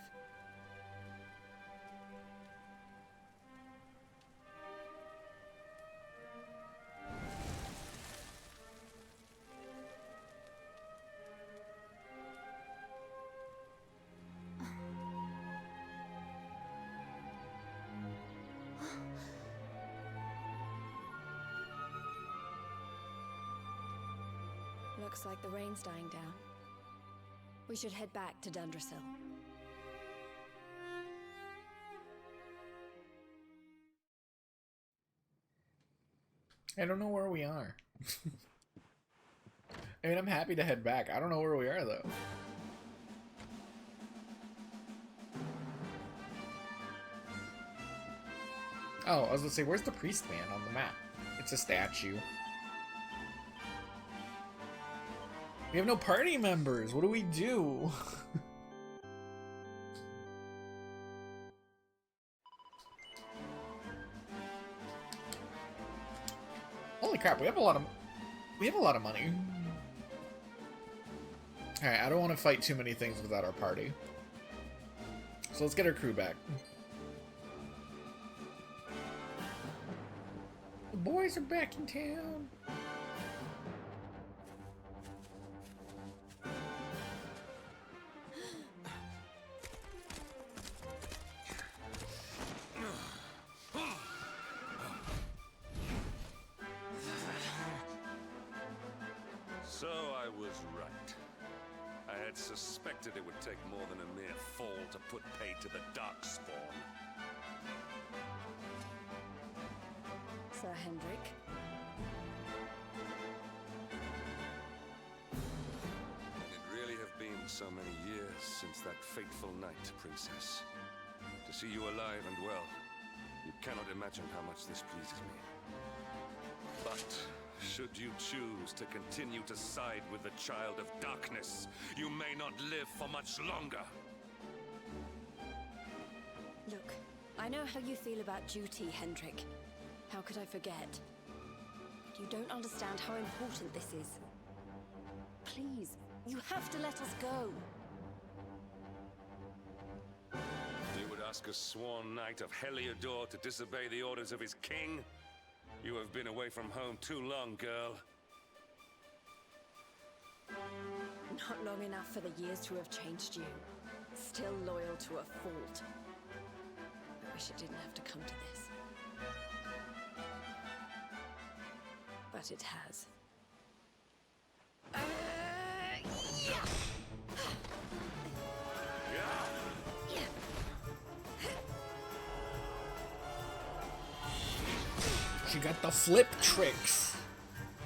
Looks like the rain's dying down. We should head back to Dundrasil. I don't know where we are. I mean, I'm happy to head back. I don't know where we are, though. Oh, I was gonna say, where's the priest man on the map? It's a statue. We have no party members. What do we do? Holy crap, we have a lot of money. Alright, I don't want to fight too many things without our party. So let's get our crew back. The boys are back in town. So I was right. I had suspected it would take more than a mere fall to put pay to the Darkspawn. Sir Hendrik. It really have been so many years since that fateful night, Princess. To see you alive and well, you cannot imagine how much this pleases me. But should you choose to continue to side with the Child of Darkness, you may not live for much longer. Look, I know how you feel about duty, Hendrik. How could I forget? But you don't understand how important this is. Please, you have to let us go. You would ask a sworn knight of Heliodor to disobey the orders of his king? You have been away from home too long, girl. Not long enough for the years to have changed you. Still loyal to a fault. I wish it didn't have to come to this. But it has. She got the flip tricks.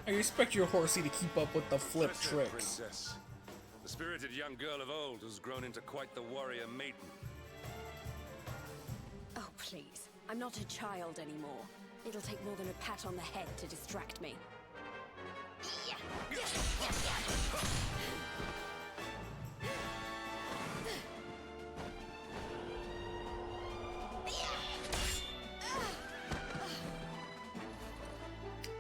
I expect your horsey to keep up with the flip Listen, tricks. Princess. The spirited young girl of old has grown into quite the warrior maiden. Oh, please. I'm not a child anymore. It'll take more than a pat on the head to distract me.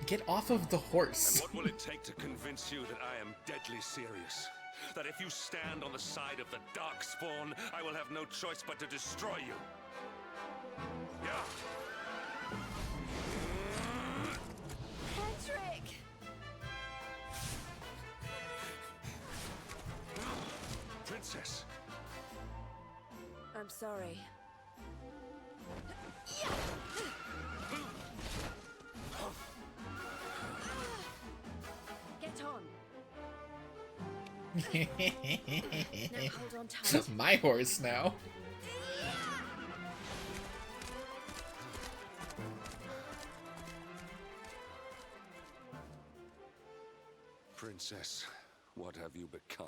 Get off of the horse. And what will it take to convince you that I am deadly serious? That if you stand on the side of the Darkspawn, I will have no choice but to destroy you? Yeah. Hendrik! Princess. I'm sorry. Get on. Now hold on tight. My horse now. Princess, what have you become?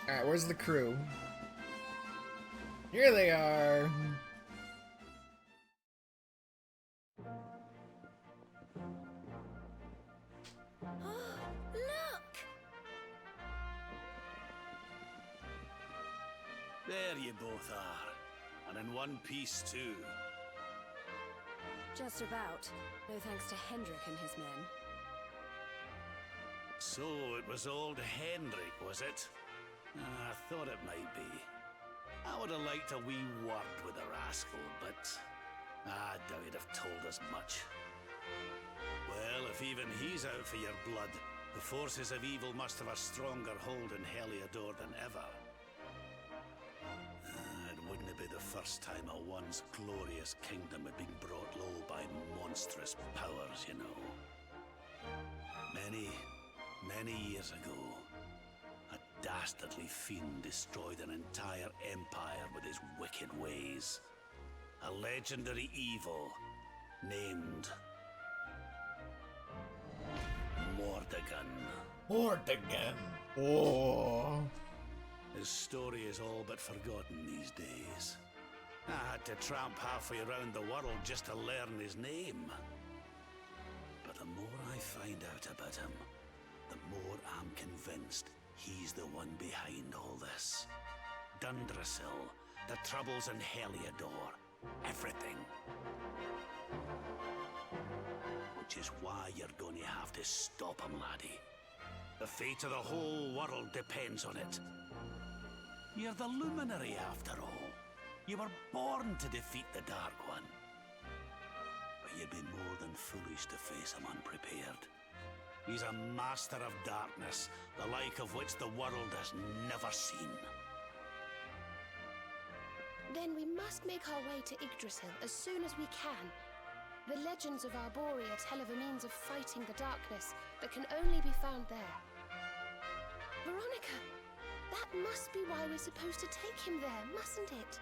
Alright, where's the crew? Here they are! Look! There you both are. And in one piece, too. Just about. No thanks to Hendrik and his men. So it was old Hendrik, was it? I thought it might be. I would have liked a wee word with the rascal, but I doubt he'd have told us much. Well, if even he's out for your blood, the forces of evil must have a stronger hold in Heliodor than ever. It wouldn't be the first time a once glorious kingdom had been brought low by monstrous powers, you know. Many years ago, a dastardly fiend destroyed an entire empire with his wicked ways. A legendary evil named Mordegon. Mordegon! Oh. His story is all but forgotten these days. I had to tramp halfway around the world just to learn his name. But the more I find out about him, the more I'm convinced he's the one behind all this. Dundrasil, the troubles in Heliodor, everything. Which is why you're going to have to stop him, laddie. The fate of the whole world depends on it. You're the luminary, after all. You were born to defeat the Dark One. But you'd be more than foolish to face him unprepared. He's a master of darkness, the like of which the world has never seen. Then we must make our way to Yggdrasil as soon as we can. The legends of Arborea tell of a means of fighting the darkness that can only be found there. Veronica, that must be why we're supposed to take him there, mustn't it?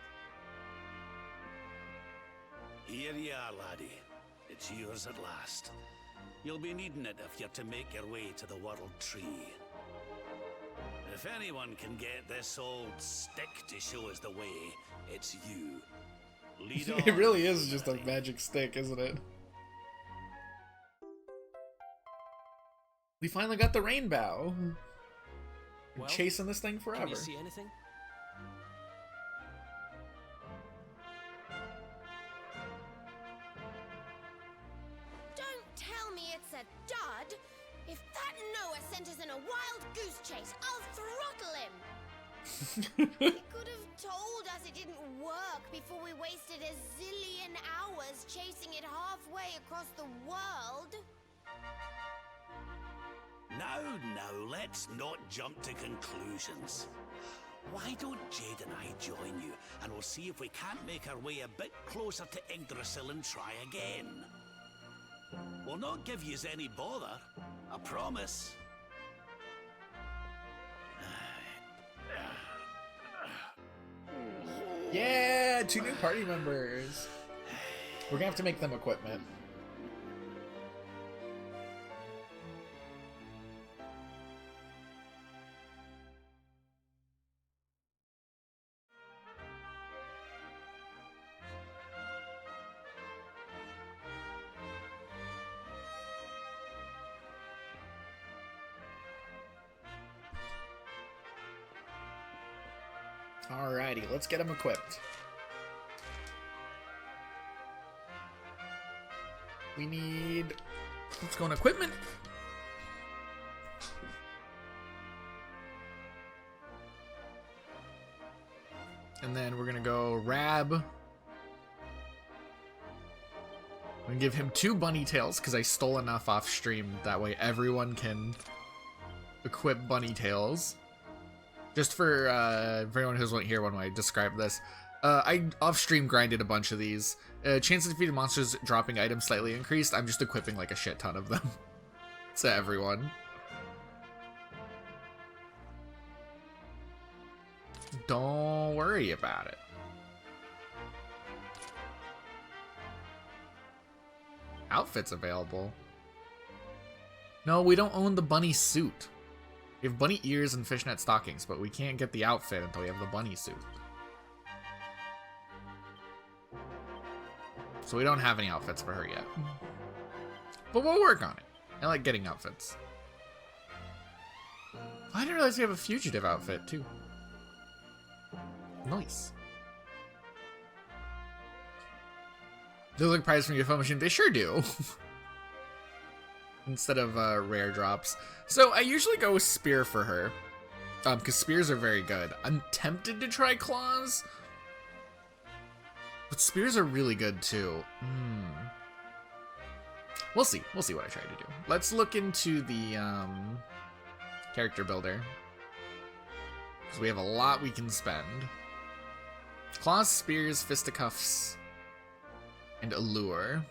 Here you are, laddie. It's yours at last. You'll be needing it if you're to make your way to the World Tree. If anyone can get this old stick to show us the way, it's you. Lead on. It really is just a magic stick, isn't it? We finally got the rainbow. Been Well, chasing this thing Can forever. you see anything? Don't tell me it's a dud! If that Noah sent us in a wild goose chase, I'll throttle him! He could have told us it didn't work before we wasted a zillion hours chasing it halfway across the world. Now, let's not jump to conclusions. Why don't Jade and I join you, and we'll see if we can't make our way a bit closer to Yggdrasil and try again. We'll not give yous any bother, I promise. Yeah, 2 new party members. We're gonna have to make them equipment. Alrighty, let's get them equipped. We need... Let's go on equipment. And then we're gonna go Rab. I'm gonna give him 2 bunny tails because I stole enough off stream. That way everyone can equip bunny tails. Just for everyone who wasn't here when I described this, I off-stream grinded a bunch of these. Chance of defeated monsters dropping items slightly increased. I'm just equipping like a shit ton of them to everyone. Don't worry about it. Outfits available. No, we don't own the bunny suit. We have bunny ears and fishnet stockings, but we can't get the outfit until we have the bunny suit. So we don't have any outfits for her yet. But we'll work on it. I like getting outfits. I didn't realize we have a fugitive outfit, too. Nice. They look like prizes from UFO machine. They sure do. Instead of rare drops. So I usually go with spear for her. Because spears are very good. I'm tempted to try claws. But spears are really good too. We'll see. We'll see what I try to do. Let's look into the character builder. Because we have a lot we can spend. Claws, spears, fisticuffs, and allure.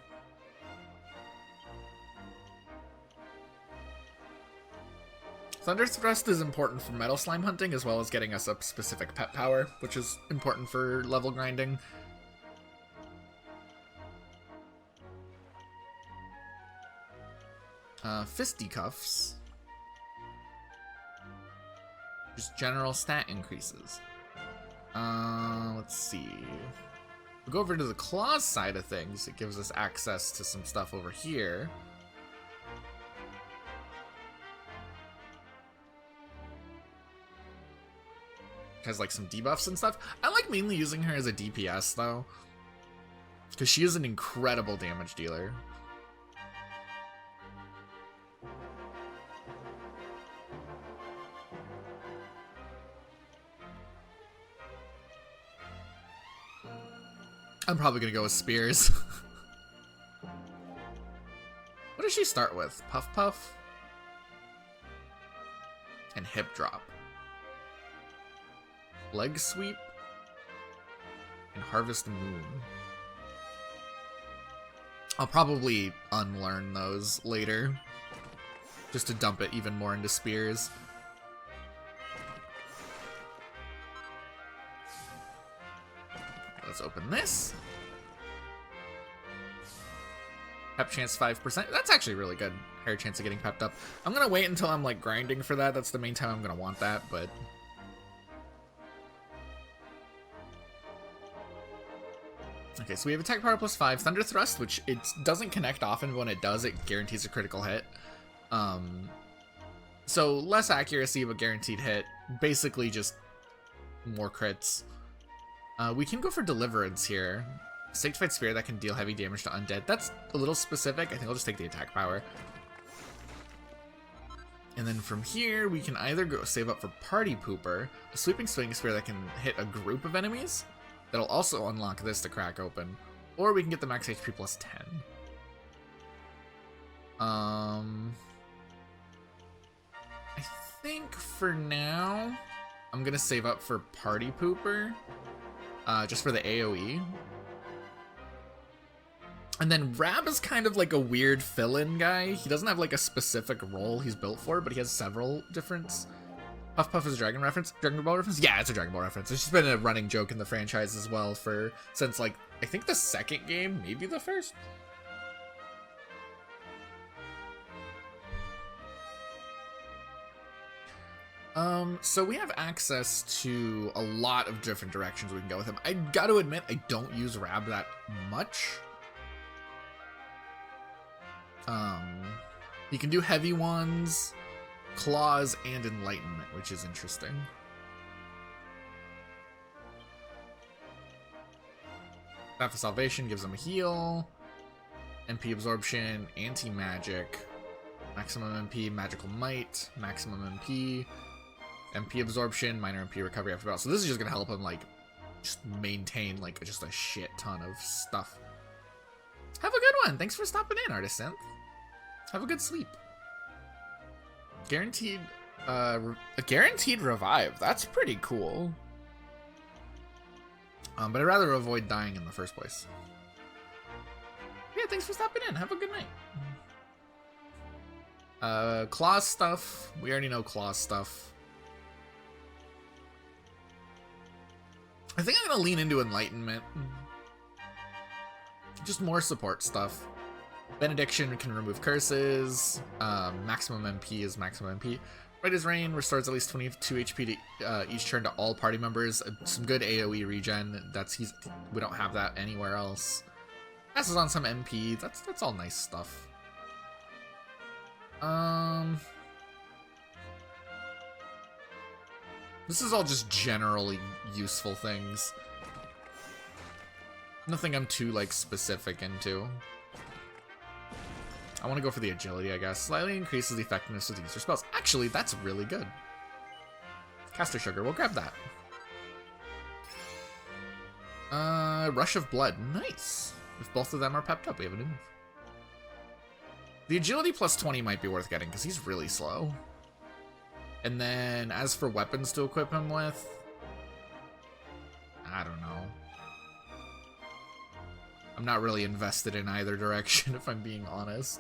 Thunder Thrust is important for metal slime hunting, as well as getting us up specific pet power, which is important for level grinding. Fisticuffs. Just general stat increases. Let's see. We'll go over to the claws side of things. It gives us access to some stuff over here. Has like some debuffs and stuff. I like mainly using her as a DPS though, because she is an incredible damage dealer. I'm probably gonna go with spears. What does she start with? Puff Puff? And hip drop. Leg sweep? And harvest moon. I'll probably unlearn those later. Just to dump it even more into spears. Let's open this. Pep chance 5%. That's actually really good. Higher chance of getting pepped up. I'm gonna wait until I'm like grinding for that. That's the main time I'm gonna want that, but... Okay, so we have attack power plus 5, Thunder Thrust, which it doesn't connect often, but when it does, it guarantees a critical hit. So less accuracy, but guaranteed hit. Basically just more crits. We can go for Deliverance here. Sanctified Spear that can deal heavy damage to undead. That's a little specific. I think I'll just take the attack power. And then from here, we can either go save up for Party Pooper, a Sweeping Swing Spear that can hit a group of enemies. That'll also unlock this to crack open. Or we can get the max HP plus 10. I think for now, I'm gonna save up for Party Pooper. Just for the AoE. And then Rab is kind of like a weird fill-in guy. He doesn't have like a specific role he's built for, but he has several different... Puff Puff is a Dragon Ball reference? Yeah, it's a Dragon Ball reference. It's just been a running joke in the franchise as well since like, I think the second game, maybe the first? So we have access to a lot of different directions we can go with him. I gotta admit, I don't use Rab that much. He can do heavy ones, claws, and enlightenment, which is interesting. Path of Salvation gives him a heal, MP absorption, anti-magic, maximum MP, magical might, maximum MP, MP absorption, minor MP recovery after battle. So this is just gonna help him like just maintain like just a shit ton of stuff. Have a good one. Thanks for stopping in, Artist Synth. Have a good sleep. Guaranteed, a guaranteed revive. That's pretty cool. But I'd rather avoid dying in the first place. Yeah, thanks for stopping in. Have a good night. Claw stuff. We already know claw stuff. I think I'm gonna lean into Enlightenment. Just more support stuff. Benediction can remove curses. Maximum MP is maximum MP. Right as Rain restores at least 22 HP to each turn to all party members. Some good AoE regen. We don't have that anywhere else. Passes on some MP. That's all nice stuff. This is all just generally useful things. Nothing I'm too, like, specific into. I want to go for the agility, I guess. Slightly increases the effectiveness of user spells. Actually, that's really good. Caster Sugar, we'll grab that. Rush of Blood. Nice. If both of them are pepped up, we have a new move. The agility plus 20 might be worth getting, because he's really slow. And then, as for weapons to equip him with... I don't know. I'm not really invested in either direction, if I'm being honest.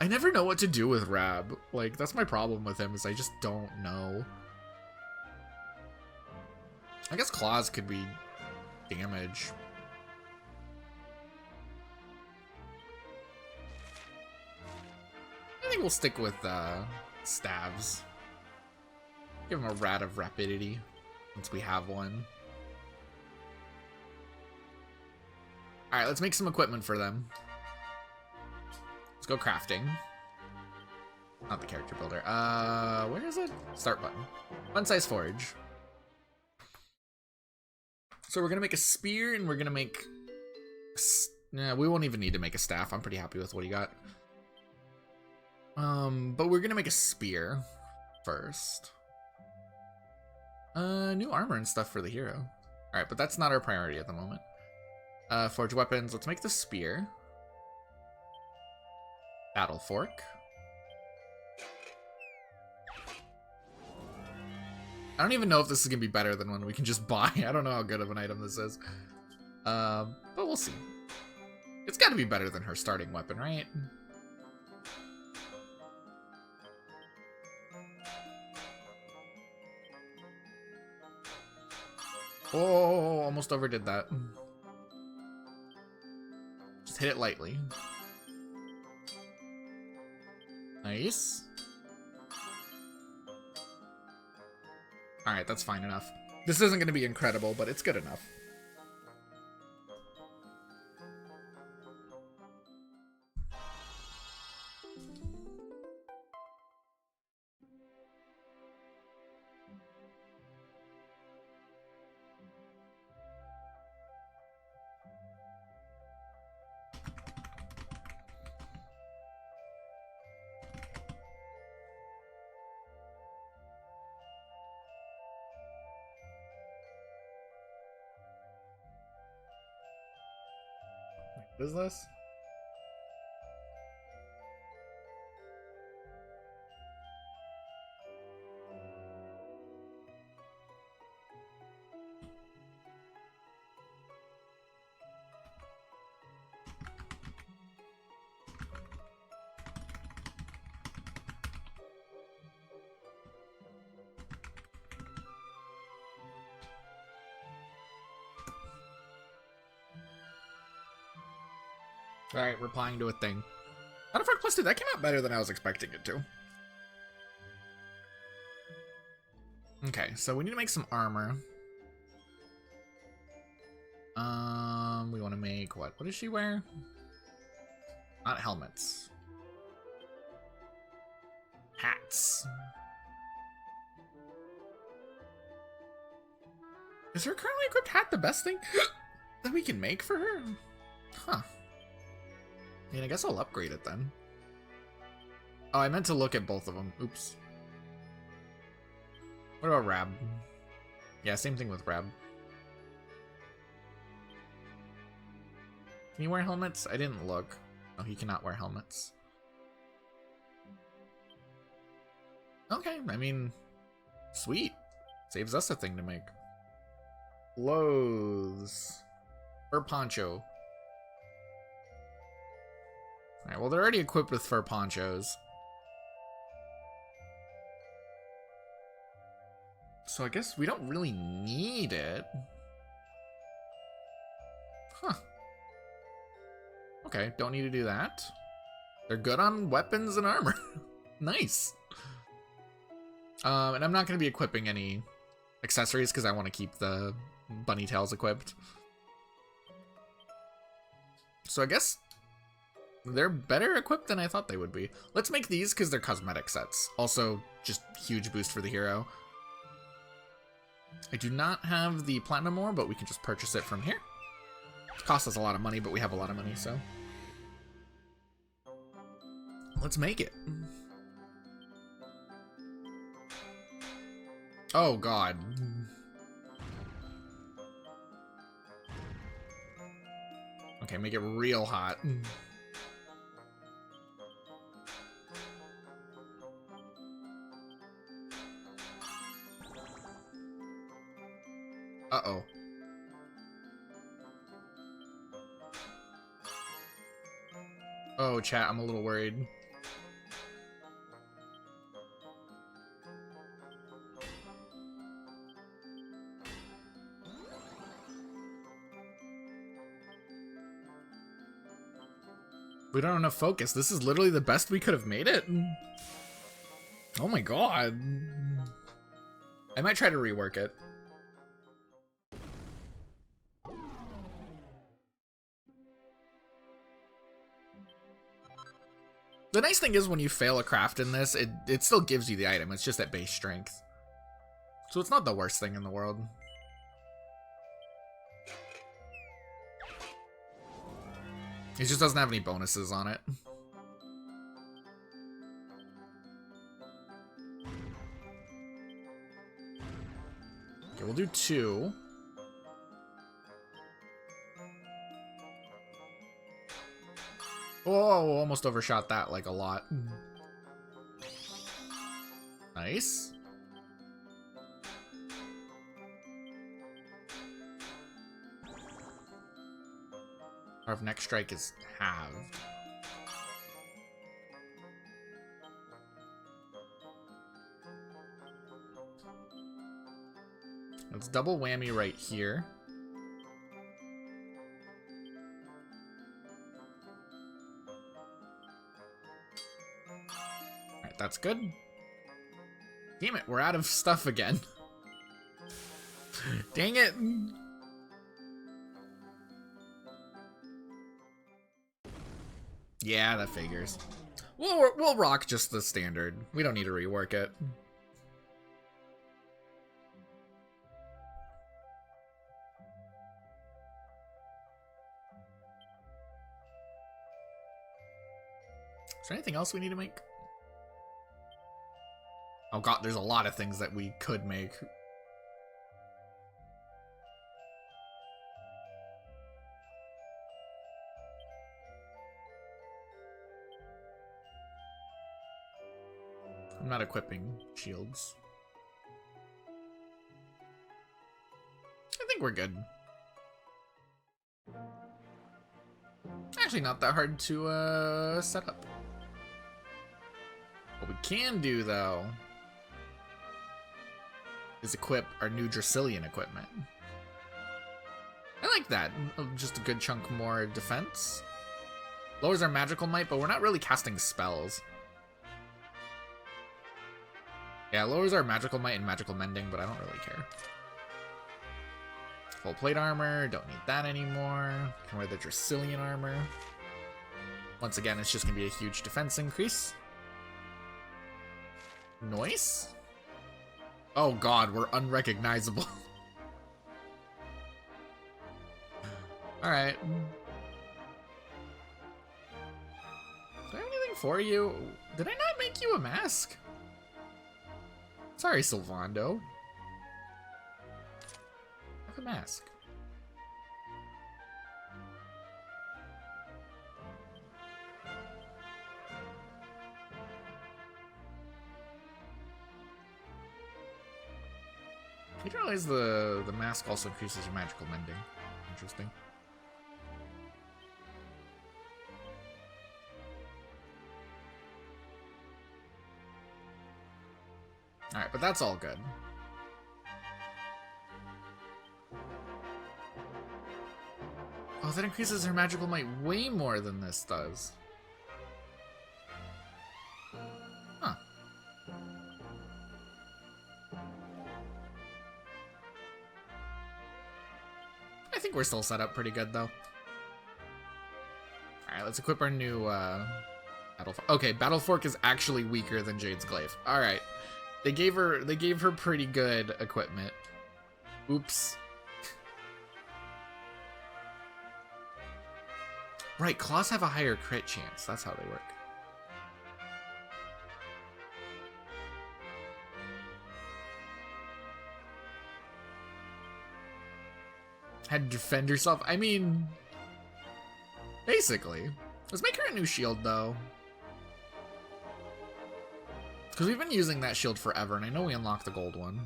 I never know what to do with Rab. Like, that's my problem with him, is I just don't know. I guess Claws could be damage. I think we'll stick with Stabs. Give him a Rat of Rapidity, since we have one. Alright, let's make some equipment for them. Let's go crafting. Not the character builder. Where is it? Start button. Fun size forge. So we're gonna make a spear and we're gonna make... Nah, we won't even need to make a staff. I'm pretty happy with what he got. But we're gonna make a spear first. New armor and stuff for the hero. Alright, but that's not our priority at the moment. Forge weapons. Let's make the spear. Battle fork. I don't even know if this is gonna be better than one we can just buy. I don't know how good of an item this is. But we'll see. It's gotta be better than her starting weapon, right? Oh, almost overdid that. Just hit it lightly. Nice. Alright, that's fine enough. This isn't going to be incredible, but it's good enough. What is this? Alright, replying to a thing. Battlefront Plus 2, that came out better than I was expecting it to. Okay, so we need to make some armor. We want to make what? What does she wear? Not helmets. Hats. Is her currently equipped hat the best thing that we can make for her? Huh. I mean, I guess I'll upgrade it then. Oh, I meant to look at both of them. Oops. What about Rab? Yeah, same thing with Rab. Can he wear helmets? I didn't look. No, he cannot wear helmets. Okay, I mean, sweet. Saves us a thing to make. Clothes. Fur poncho. Alright, well, they're already equipped with fur ponchos. So I guess we don't really need it. Huh. Okay, don't need to do that. They're good on weapons and armor. Nice. And I'm not going to be equipping any accessories because I want to keep the bunny tails equipped. So I guess they're better equipped than I thought they would be. Let's make these because they're cosmetic sets. Also, just huge boost for the hero. I do not have the platinum ore, but we can just purchase it from here. Costs us a lot of money, but we have a lot of money, so let's make it. Oh god. Okay, make it real hot. Uh-oh. Oh, chat, I'm a little worried. We don't have enough focus. This is literally the best we could have made it. Oh my god. I might try to rework it. The nice thing is when you fail a craft in this, it still gives you the item. It's just at base strength. So it's not the worst thing in the world. It just doesn't have any bonuses on it. Okay, we'll do 2. Oh, almost overshot that like a lot. Nice. Or if next strike is halved. Let's double whammy right here. Alright, that's good. Damn it, we're out of stuff again. Dang it. Yeah, that figures. We'll rock just the standard. We don't need to rework it. Is there anything else we need to make? Oh god, there's a lot of things that we could make. I'm not equipping shields. I think we're good. Actually, not that hard to set up. What we can do, though, is equip our new Dracilian equipment. I like that. Just a good chunk more defense. Lowers our magical might, but we're not really casting spells. Yeah, it lowers our magical might and magical mending, but I don't really care. Full plate armor, don't need that anymore. Can wear the Dracilian armor. Once again, it's just gonna be a huge defense increase. Noise? Oh god, we're unrecognizable. Alright. Is there anything for you? Did I not make you a mask? Sorry, Sylvando. Have a mask. I didn't realize the mask also increases your magical mending. Interesting. Alright, but that's all good. Oh, that increases her magical might way more than this does. Huh. I think we're still set up pretty good, though. Alright, let's equip our new, Battle Fork. Okay, Battle Fork is actually weaker than Jade's Glaive. Alright. They gave her pretty good equipment. Oops. Right, claws have a higher crit chance. That's how they work. Had to defend herself. I mean, basically. Let's make her a new shield, though. Because we've been using that shield forever, and I know we unlocked the gold one.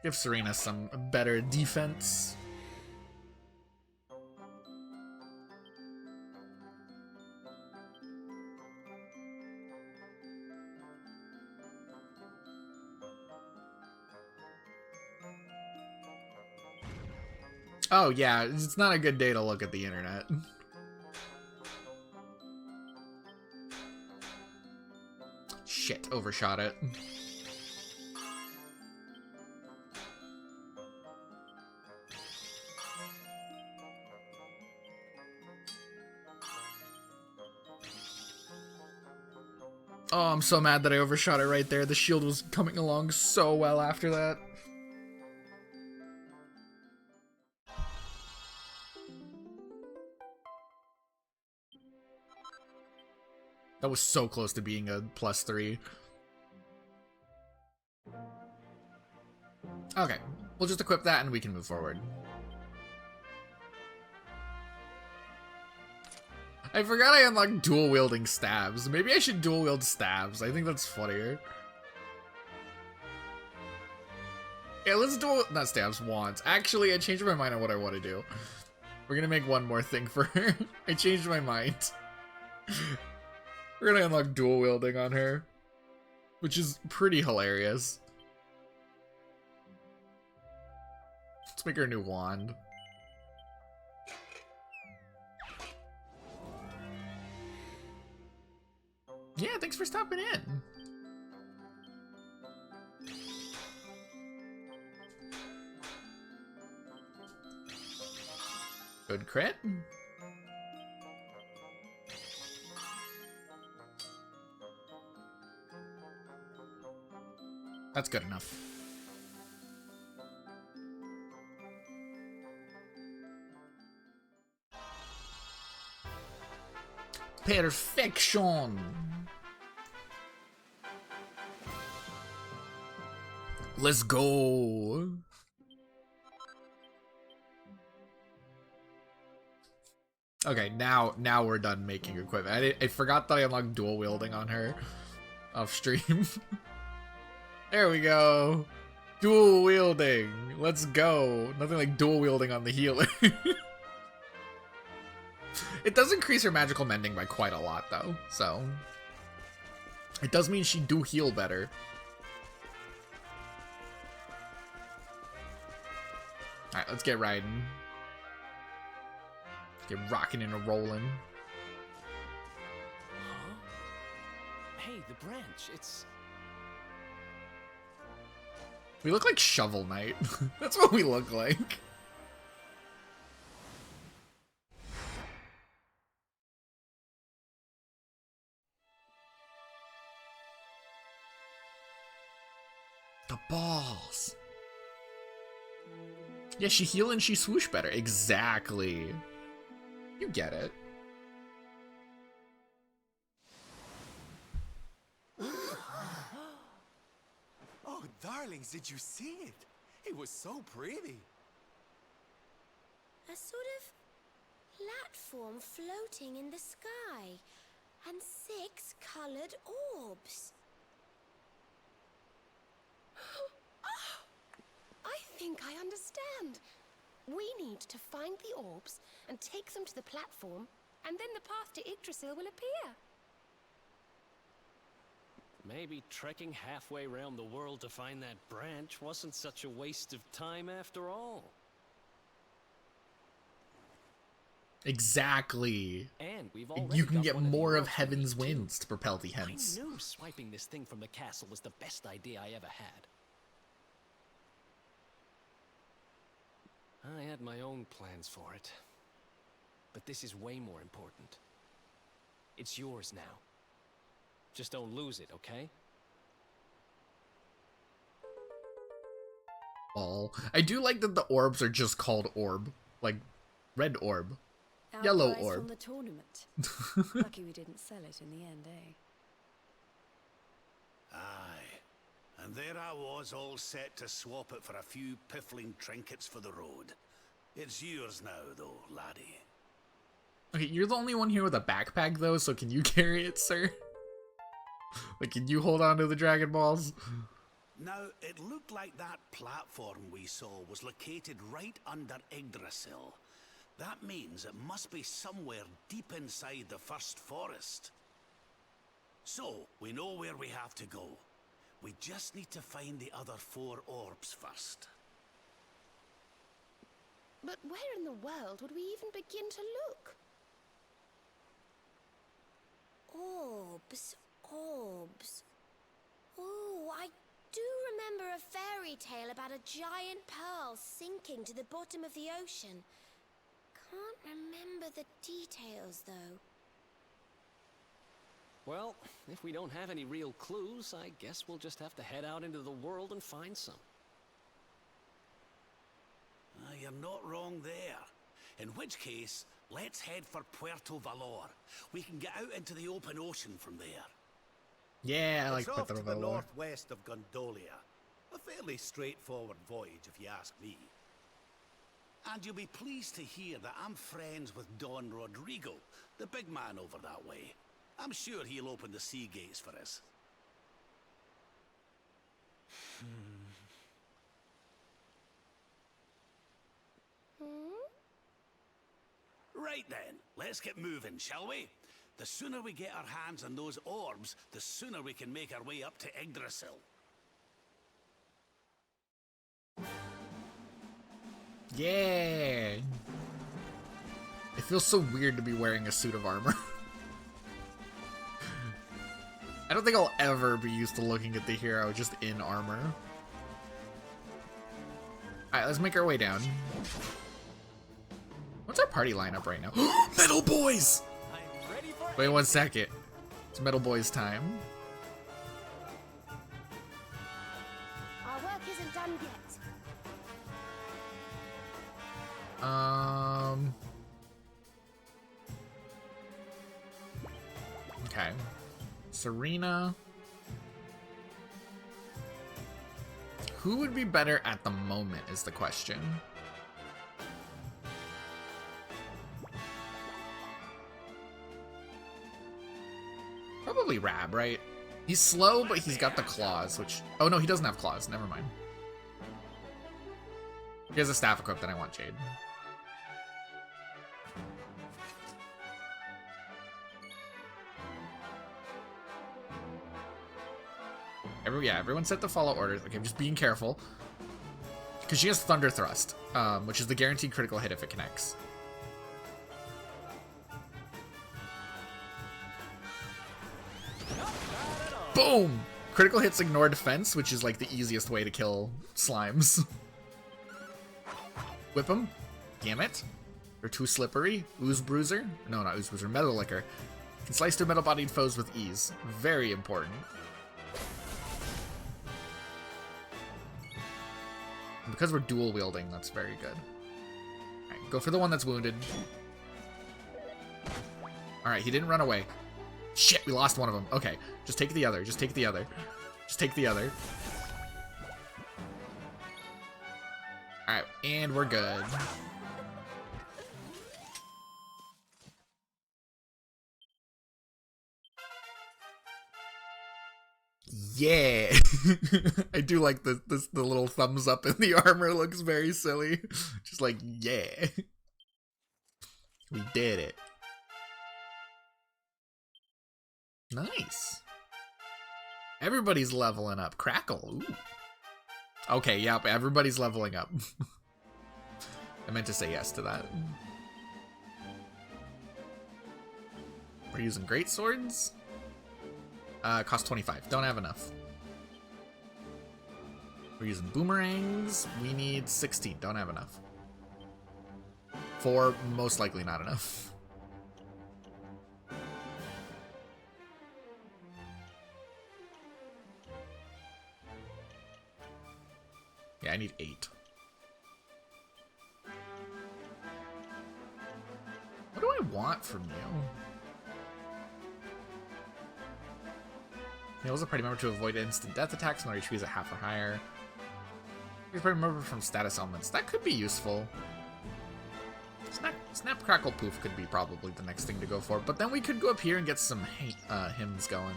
Give Serena some better defense. Oh yeah, it's not a good day to look at the internet. Shit, overshot it. Oh, I'm so mad that I overshot it right there. The shield was coming along so well after that. That was so close to being a +3. Okay, we'll just equip that and we can move forward. I forgot I unlocked dual wielding stabs. Maybe I should dual wield stabs. I think that's funnier. Yeah, let's dual, not stabs, wands. Actually, I changed my mind on what I want to do. We're gonna make one more thing for her. I changed my mind. We're gonna unlock dual wielding on her, which is pretty hilarious. Let's make her a new wand. Yeah, thanks for stopping in. Good crit. That's good enough. Perfection. Let's go. Okay, now we're done making equipment. I forgot that I unlocked dual wielding on her off stream. There we go. Dual wielding. Let's go. Nothing like dual wielding on the healer. It does increase her magical mending by quite a lot though, so it does mean she do heal better. Alright, let's get riding. Get rocking and rolling. Huh? Hey, the branch, it's... We look like Shovel Knight. That's what we look like. The balls. Yeah, she heal and she swoosh better. Exactly. You get it. Oh, darlings, did you see it? It was so pretty. A sort of platform floating in the sky, and 6 colored orbs. I think I understand. We need to find the orbs and take them to the platform and then the path to Yggdrasil will appear. Maybe trekking halfway around the world to find that branch wasn't such a waste of time after all. Exactly. And we've You already can got get one of the more of Earth Heaven's Wings, too. Winds to propel thee I hence. knew swiping this thing from the castle was the best idea I ever had. I had my own plans for it. But this is way more important. It's yours now. Just don't lose it, okay? Ball. I do like that the orbs are just called orb. Like, red orb. Our Yellow prize orb. from the tournament. Lucky we didn't sell it in the end, eh? Aye. And there I was, all set to swap it for a few piffling trinkets for the road. It's yours now, though, laddie. Okay, you're the only one here with a backpack, though, so can you carry it, sir? Like, can you hold on to the Dragon Balls? Now, it looked like that platform we saw was located right under Yggdrasil. That means it must be somewhere deep inside the first forest. So, we know where we have to go. We just need to find the other 4 orbs first. But where in the world would we even begin to look? Orbs, orbs. Oh, I do remember a fairy tale about a giant pearl sinking to the bottom of the ocean. Can't remember the details, though. Well, if we don't have any real clues, I guess we'll just have to head out into the world and find some. You're not wrong there. In which case, let's head for Puerto Valor. We can get out into the open ocean from there. Yeah, I like It's off Puerto to the Valor. northwest of Gondolia. A fairly straightforward voyage, if you ask me. And you'll be pleased to hear that I'm friends with Don Rodrigo, the big man over that way. I'm sure he'll open the sea gates for us. Right then, let's get moving, shall we? The sooner we get our hands on those orbs, the sooner we can make our way up to Yggdrasil. Yeah. It feels so weird to be wearing a suit of armor. I don't think I'll ever be used to looking at the hero just in armor. Alright, let's make our way down. What's our party lineup right now? Metal Boys! I'm ready for Wait 1 second. It's Metal Boys time. Our work isn't done yet. Okay. Serena. Who would be better at the moment is the question. Probably Rab, right? He's slow, but he's got the claws, which... Oh, no, he doesn't have claws. Never mind. He has a staff equipped, then I want Jade. Everyone set to follow orders. Okay, I'm just being careful. Because she has Thunder Thrust, which is the guaranteed critical hit if it connects. Boom! Critical hits ignore defense, which is like the easiest way to kill slimes. Whip them. Damn it. They're too slippery. Ooze Bruiser. No, not Ooze Bruiser. Metal Licker. Can slice through metal-bodied foes with ease. Very important. And because we're dual wielding, that's very good. Alright, go for the one that's wounded. Alright, he didn't run away. Shit, we lost one of them. Okay, just take the other. Just take the other. Just take the other. Alright, and we're good. Yeah. I do like the little thumbs up in the armor. Looks very silly. Just like, yeah. We did it. Nice. Everybody's leveling up. Crackle. Ooh. Okay, yep, everybody's leveling up. I meant to say yes to that. We're using great swords. Cost 25. Don't have enough. We're using boomerangs. We need 16. Don't have enough. 4, most likely not enough. Yeah, I need 8. What do I want from you? Heals a party member to avoid instant death attacks when their HP is at half or higher. Here's a party member from status elements. That could be useful. Snap, Crackle, Poof could be probably the next thing to go for. But then we could go up here and get some hymns going.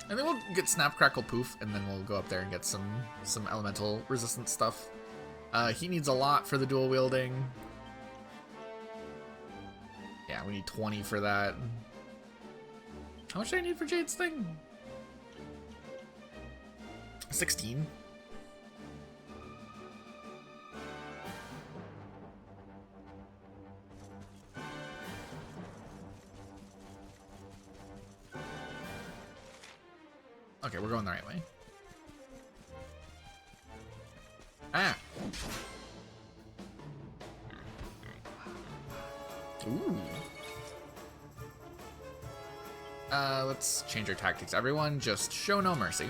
And then we'll get Snap, Crackle, Poof, and then we'll go up there and get some elemental resistance stuff. He needs a lot for the dual wielding. Yeah, we need 20 for that. How much do I need for Jade's thing? 16. Okay, we're going the right way. Ah! Ooh. Let's change our tactics. Everyone, just show no mercy.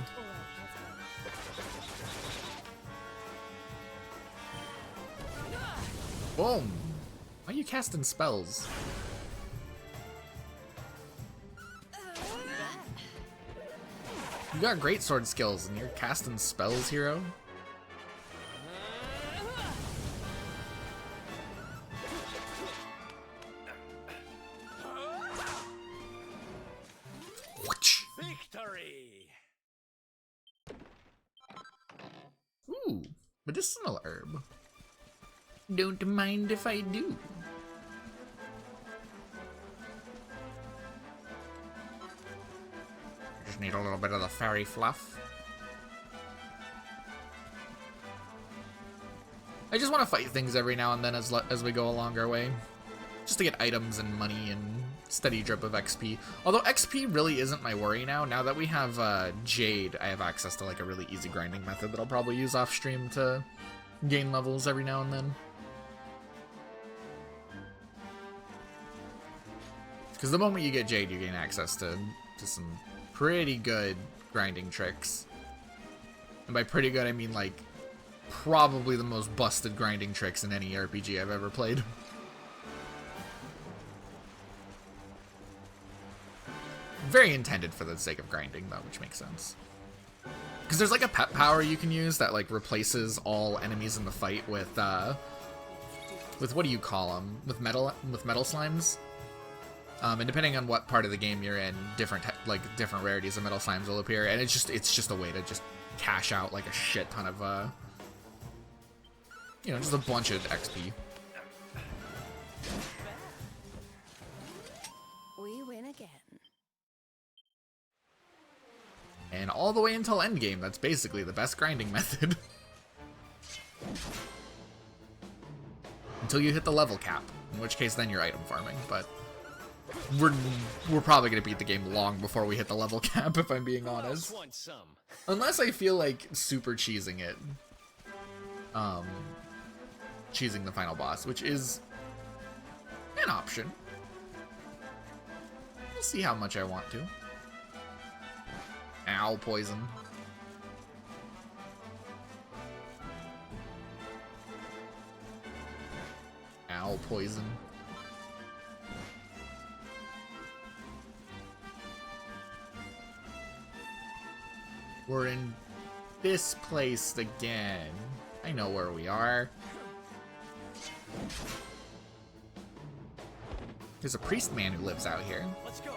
Boom! Why are you casting spells? You got great sword skills and you're casting spells, hero? Victory! Ooh, medicinal herb. Don't mind if I do. Just need a little bit of the fairy fluff. I just want to fight things every now and then as we go along our way. Just to get items and money and steady drip of XP. Although XP really isn't my worry now. Now that we have Jade, I have access to like a really easy grinding method that I'll probably use off stream to gain levels every now and then. Because the moment you get Jade, you gain access to some pretty good grinding tricks. And by pretty good, I mean like probably the most busted grinding tricks in any RPG I've ever played. Very intended for the sake of grinding, though, which makes sense. Because there's like a pet power you can use that like replaces all enemies in the fight with what do you call them? With metal slimes. And depending on what part of the game you're in, different rarities of metal slimes will appear, and it's just a way to just cash out like a shit ton of just a bunch of XP. We win again. And all the way until endgame, that's basically the best grinding method. Until you hit the level cap, in which case then you're item farming, but we're probably gonna beat the game long before we hit the level cap, if I'm being honest. Unless I feel like super cheesing it. Cheesing the final boss, which is an option. We'll see how much I want to. Ow, poison. Ow, poison. We're in this place again. I know where we are. There's a priest man who lives out here. Let's go.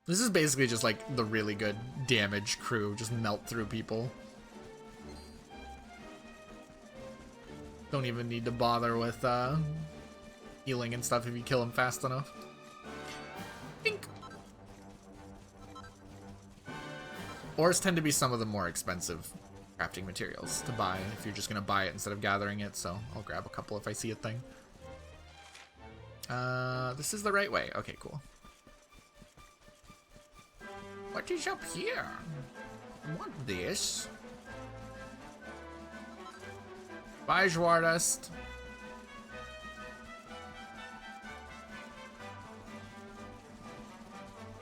This is basically just like the really good damage crew, just melt through people. Don't even need to bother with healing and stuff if you kill him fast enough. Dink. Ores tend to be some of the more expensive crafting materials to buy if you're just gonna buy it instead of gathering it, so I'll grab a couple if I see a thing. This is the right way. Okay, cool. What is up here? I want this. Bye, Zwardust.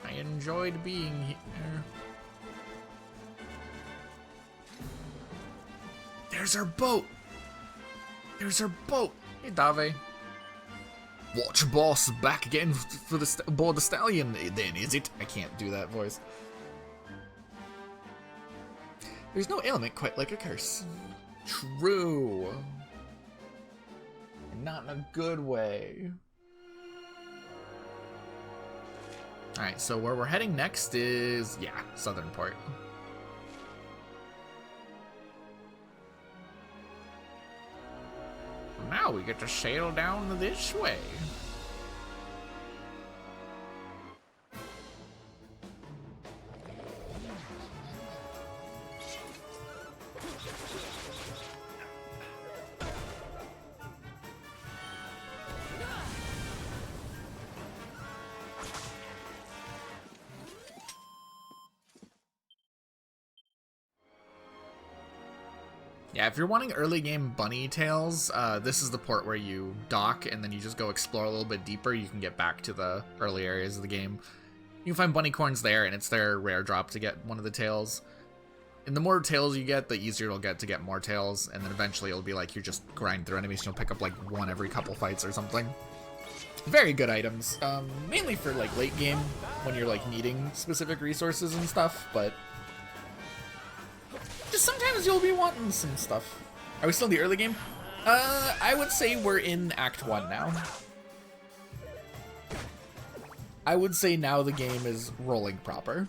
I enjoyed being here. There's our boat. There's our boat. Hey, Dave. Watch boss back again for the aboard the stallion. Then is it? I can't do that voice. There's no ailment quite like a curse. True. Not in a good way. Alright, so where we're heading next is, yeah, Southernport. Now we get to sail down this way. Yeah, if you're wanting early game bunny tails, this is the port where you dock and then you just go explore a little bit deeper. You can get back to the early areas of the game. You can find bunny corns there, and it's their rare drop to get one of the tails. And the more tails you get, the easier it'll get to get more tails, and then eventually it'll be like you just grind through enemies and you'll pick up like one every couple fights or something. Very good items, mainly for like late game when you're like needing specific resources and stuff, but just sometimes you'll be wanting some stuff. Are we still in the early game? I would say we're in Act 1 now. I would say now the game is rolling proper.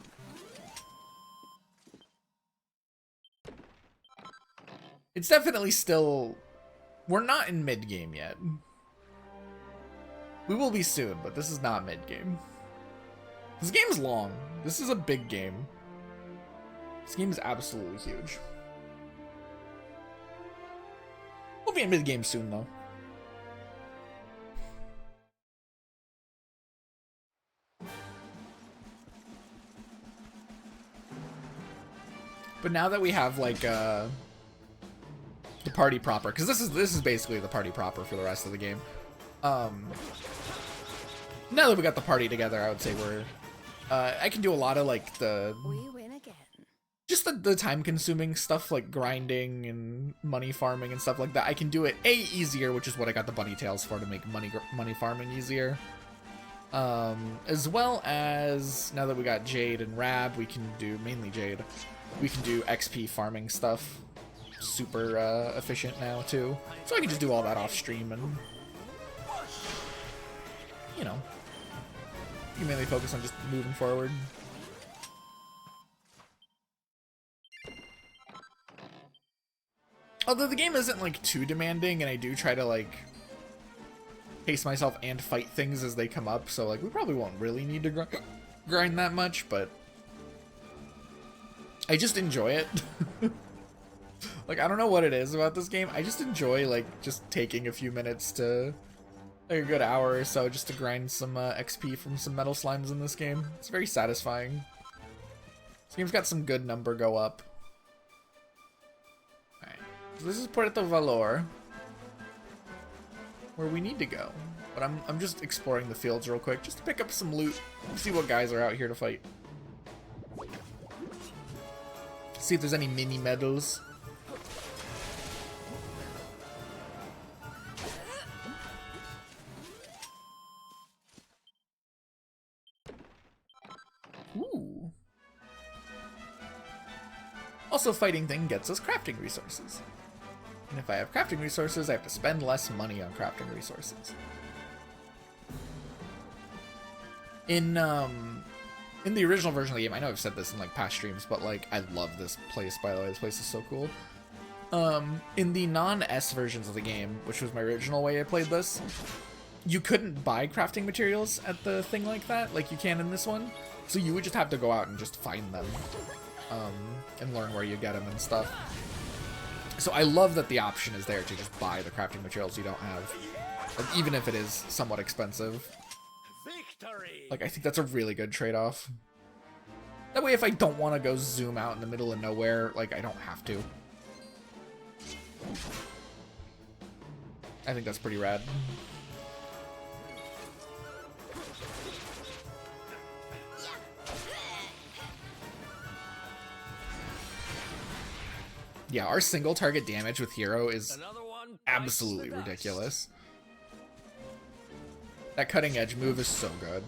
It's definitely still... We're not in mid-game yet. We will be soon, but this is not mid-game. This game's long. This is a big game. This game is absolutely huge. We'll be in mid-game soon, though. But now that we have, like, the party proper, because this is basically the party proper for the rest of the game. Now that we got the party together, I would say we're... I can do a lot of, like, the... We win again. Just the time-consuming stuff, like grinding and money farming and stuff like that. I can do it, easier, which is what I got the bunny tails for, to make money farming easier. As well as, now that we got Jade and Rab, we can do, mainly Jade, we can do XP farming stuff. Super efficient now, too. So I can just do all that off-stream and, you know, you mainly focus on just moving forward. Although the game isn't, like, too demanding, and I do try to, like, pace myself and fight things as they come up, so, like, we probably won't really need to grind that much, but I just enjoy it. Like, I don't know what it is about this game. I just enjoy, like, just taking a few minutes to, like, a good hour or so just to grind some XP from some metal slimes in this game. It's very satisfying. This game's got some good number go up. So this is Puerto Valor, where we need to go. But I'm just exploring the fields real quick, just to pick up some loot, see what guys are out here to fight. See if there's any mini medals. Ooh. Also, fighting thing gets us crafting resources. And if I have crafting resources, I have to spend less money on crafting resources. In the original version of the game, I know I've said this in like past streams, but like I love this place, by the way. This place is so cool. In the non-S versions of the game, which was my original way I played this, you couldn't buy crafting materials at the thing like that, like you can in this one. So you would just have to go out and just find them, and learn where you get them and stuff. So I love that the option is there to just buy the crafting materials you don't have, like, even if it is somewhat expensive. Victory! Like, I think that's a really good trade-off. That way, if I don't want to go zoom out in the middle of nowhere, like, I don't have to. I think that's pretty rad. Yeah, our single target damage with Hero is absolutely ridiculous. That cutting edge move is so good.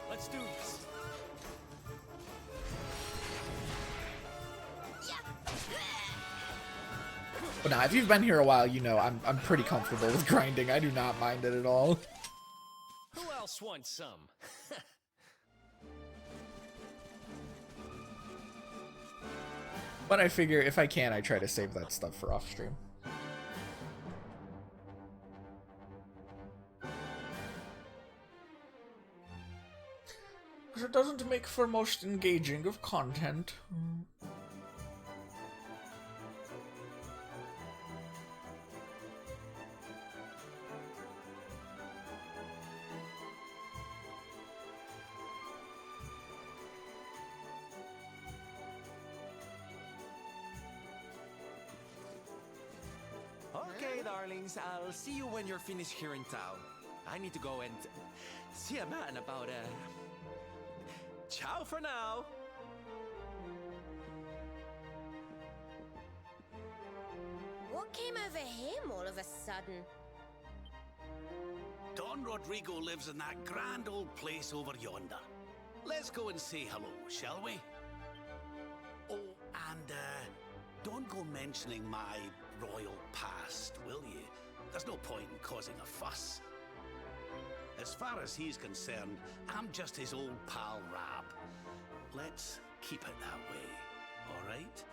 Let's do this. But now, if you've been here a while, you know I'm pretty comfortable with grinding. I do not mind it at all. Who else wants some? But I figure if I can, I try to save that stuff for off stream. Because it doesn't make for most engaging of content. Okay, darlings, I'll see you when you're finished here in town. I need to go and see a man about ciao for now. What came over him all of a sudden? Don Rodrigo lives in that grand old place over yonder. Let's go and say hello, shall we? Oh, and don't go mentioning my royal past, will you? There's no point in causing a fuss. As far as he's concerned, I'm just his old pal Rab. Let's keep it that way, all right?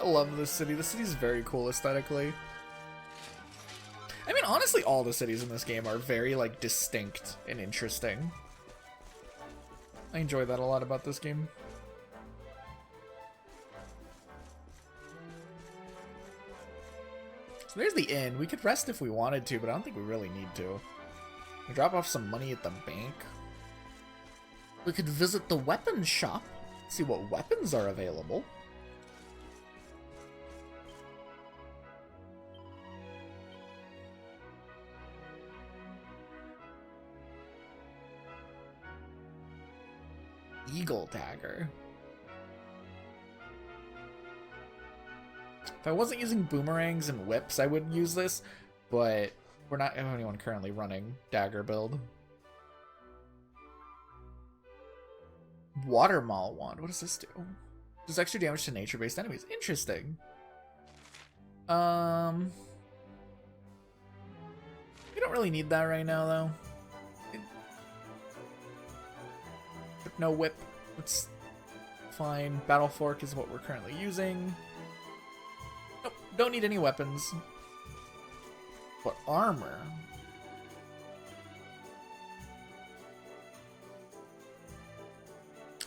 I love this city. The city's very cool aesthetically. I mean, honestly, all the cities in this game are very, like, distinct and interesting. I enjoy that a lot about this game. So there's the inn. We could rest if we wanted to, but I don't think we really need to. We drop off some money at the bank. We could visit the weapons shop, see what weapons are available. Eagle dagger. If I wasn't using boomerangs and whips, I would use this, but we're not anyone currently running dagger build. Water Maul wand. What does this do? Does extra damage to nature-based enemies. Interesting. We don't really need that right now, though. No whip. It's fine. Battle Fork is what we're currently using. Nope, don't need any weapons. But armor.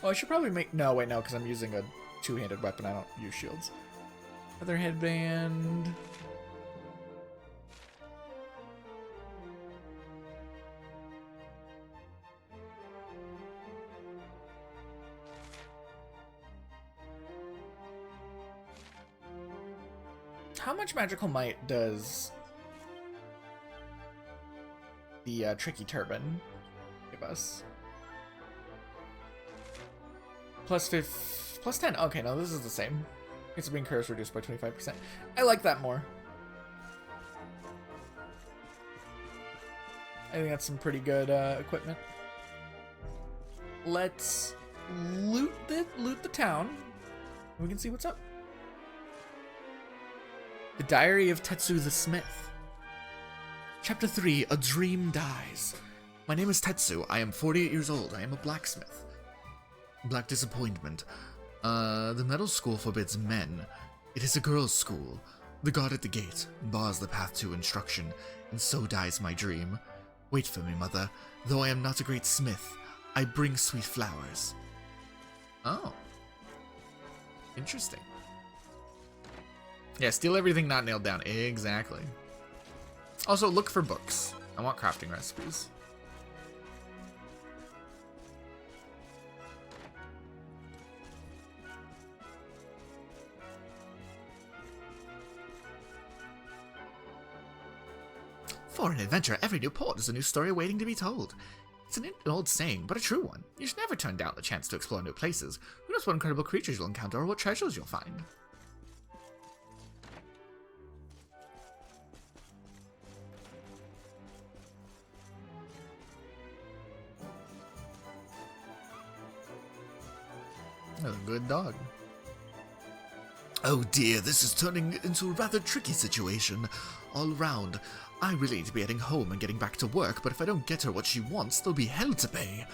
Oh, I should probably make... No, wait, no, because I'm using a two-handed weapon. I don't use shields. Other headband... How much magical might does the tricky turban give us? Plus 10. Okay, no, this is the same. It's being cursed reduced by 25%. I like that more. I think that's some pretty good equipment. Let's loot the town. We can see what's up. The Diary of Tetsu the Smith. Chapter 3, A Dream Dies. My name is Tetsu. I am 48 years old. I am a blacksmith. Black disappointment. The metal school forbids men. It is a girls' school. The god at the gate bars the path to instruction, and so dies my dream. Wait for me, mother. Though I am not a great smith, I bring sweet flowers. Oh. Interesting. Yeah, steal everything not nailed down. Exactly. Also, look for books. I want crafting recipes. For an adventure, every new port is a new story waiting to be told. It's an old saying, but a true one. You should never turn down the chance to explore new places. Who knows what incredible creatures you'll encounter or what treasures you'll find. That's a good dog. Oh dear, this is turning into a rather tricky situation. All round, I really need to be heading home and getting back to work, but if I don't get her what she wants, there'll be hell to pay.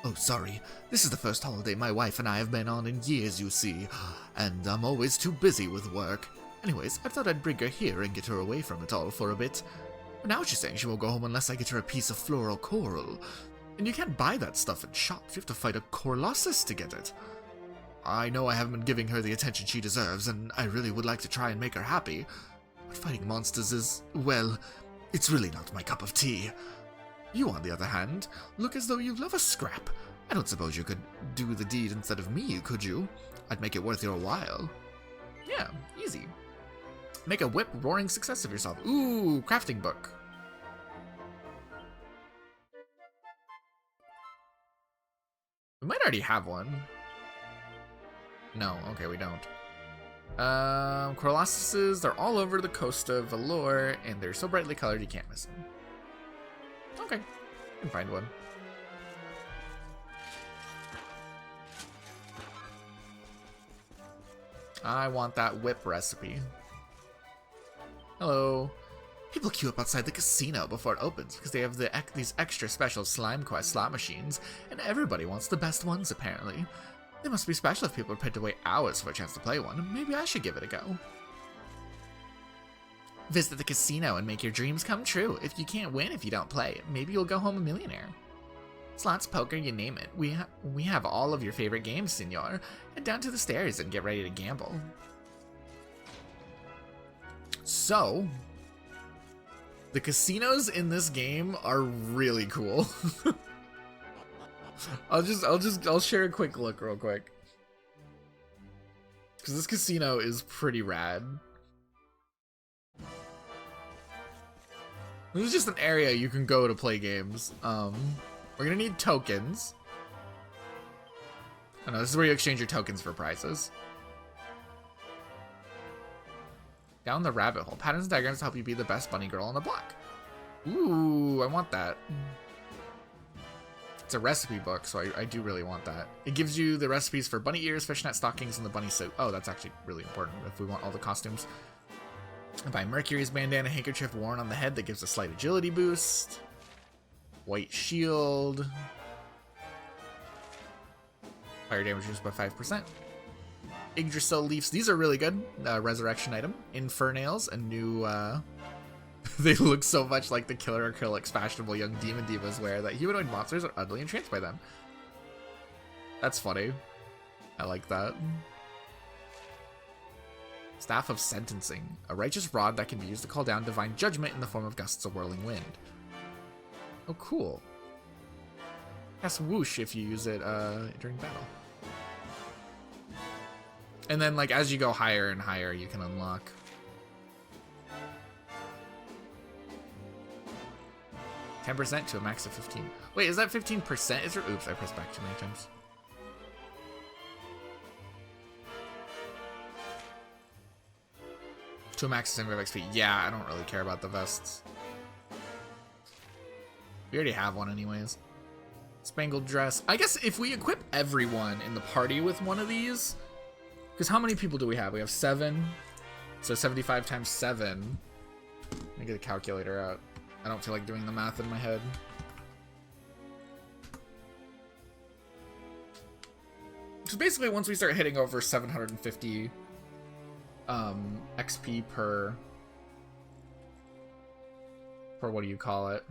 Oh, sorry. This is the first holiday my wife and I have been on in years, you see, and I'm always too busy with work. Anyways, I thought I'd bring her here and get her away from it all for a bit. But now she's saying she won't go home unless I get her a piece of floral coral. And you can't buy that stuff in shops. You have to fight a Colossus to get it. I know I haven't been giving her the attention she deserves, and I really would like to try and make her happy. But fighting monsters is, well, it's really not my cup of tea. You, on the other hand, look as though you love a scrap. I don't suppose you could do the deed instead of me, could you? I'd make it worth your while. Yeah, easy. Make a whip roaring success of yourself. Ooh, crafting book. We might already have one. No, okay, we don't. Colossuses, they're all over the coast of Valor, and they're so brightly colored you can't miss them. Okay, I can find one. I want that whip recipe. Hello. People queue up outside the casino before it opens because they have these extra special Slime Quest slot machines, and everybody wants the best ones, apparently. They must be special if people are prepared to wait hours for a chance to play one. Maybe I should give it a go. Visit the casino and make your dreams come true. If you can't win if you don't play, maybe you'll go home a millionaire. Slots, poker, you name it. We have all of your favorite games, senor. Head down to the stairs and get ready to gamble. So, the casinos in this game are really cool. I'll share a quick look real quick. Because this casino is pretty rad. This is just an area you can go to play games. We're gonna need tokens. I know, this is where you exchange your tokens for prizes. Down the rabbit hole. Patterns and diagrams to help you be the best bunny girl on the block. Ooh, I want that. It's a recipe book, so I do really want that. It gives you the recipes for bunny ears, fishnet stockings, and the bunny suit. Oh, that's actually really important if we want all the costumes. Buy Mercury's bandana handkerchief worn on the head that gives a slight agility boost. White shield. Fire damage reduced by 5%. Yggdrasil leaves. These are really good. Resurrection item. Infernails, a new... They look so much like the killer acrylics fashionable young demon divas wear that humanoid monsters are utterly entranced by them. That's funny. I like that. Staff of Sentencing. A righteous rod that can be used to call down divine judgment in the form of gusts of whirling wind. Oh, cool. Cast whoosh if you use it during battle. And then, like, as you go higher and higher, you can unlock... 10% to a max of 15. Wait, is that 15%? Is there... Oops, I pressed back too many times. To a max of 75 XP. Yeah, I don't really care about the vests. We already have one anyways. Spangled dress. I guess if we equip everyone in the party with one of these... Because how many people do we have? We have 7. So 75 times 7. Let me get a calculator out. I don't feel like doing the math in my head. So basically, once we start hitting over 750 XP per what do you call it?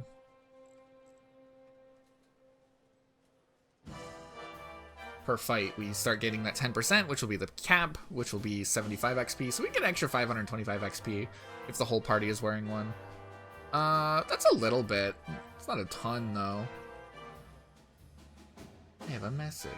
Per fight, we start getting that 10%, which will be the cap, which will be 75 XP. So we get an extra 525 XP if the whole party is wearing one. That's a little bit. It's not a ton, though. I have a message.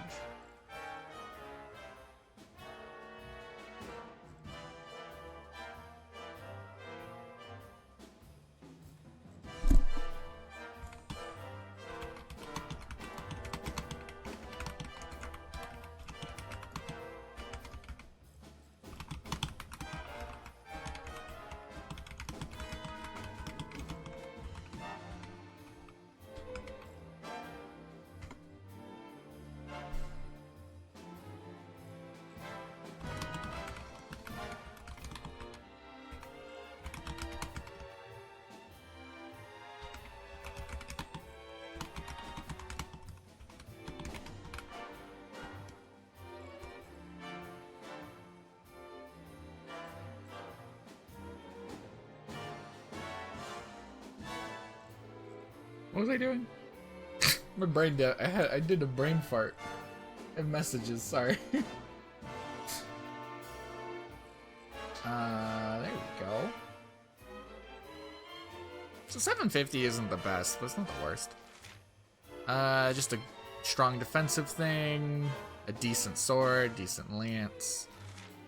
What was I doing? My brain dead. I did a brain fart. I have messages, sorry. There we go. So 750 isn't the best, but it's not the worst. Just a strong defensive thing, a decent sword, decent lance.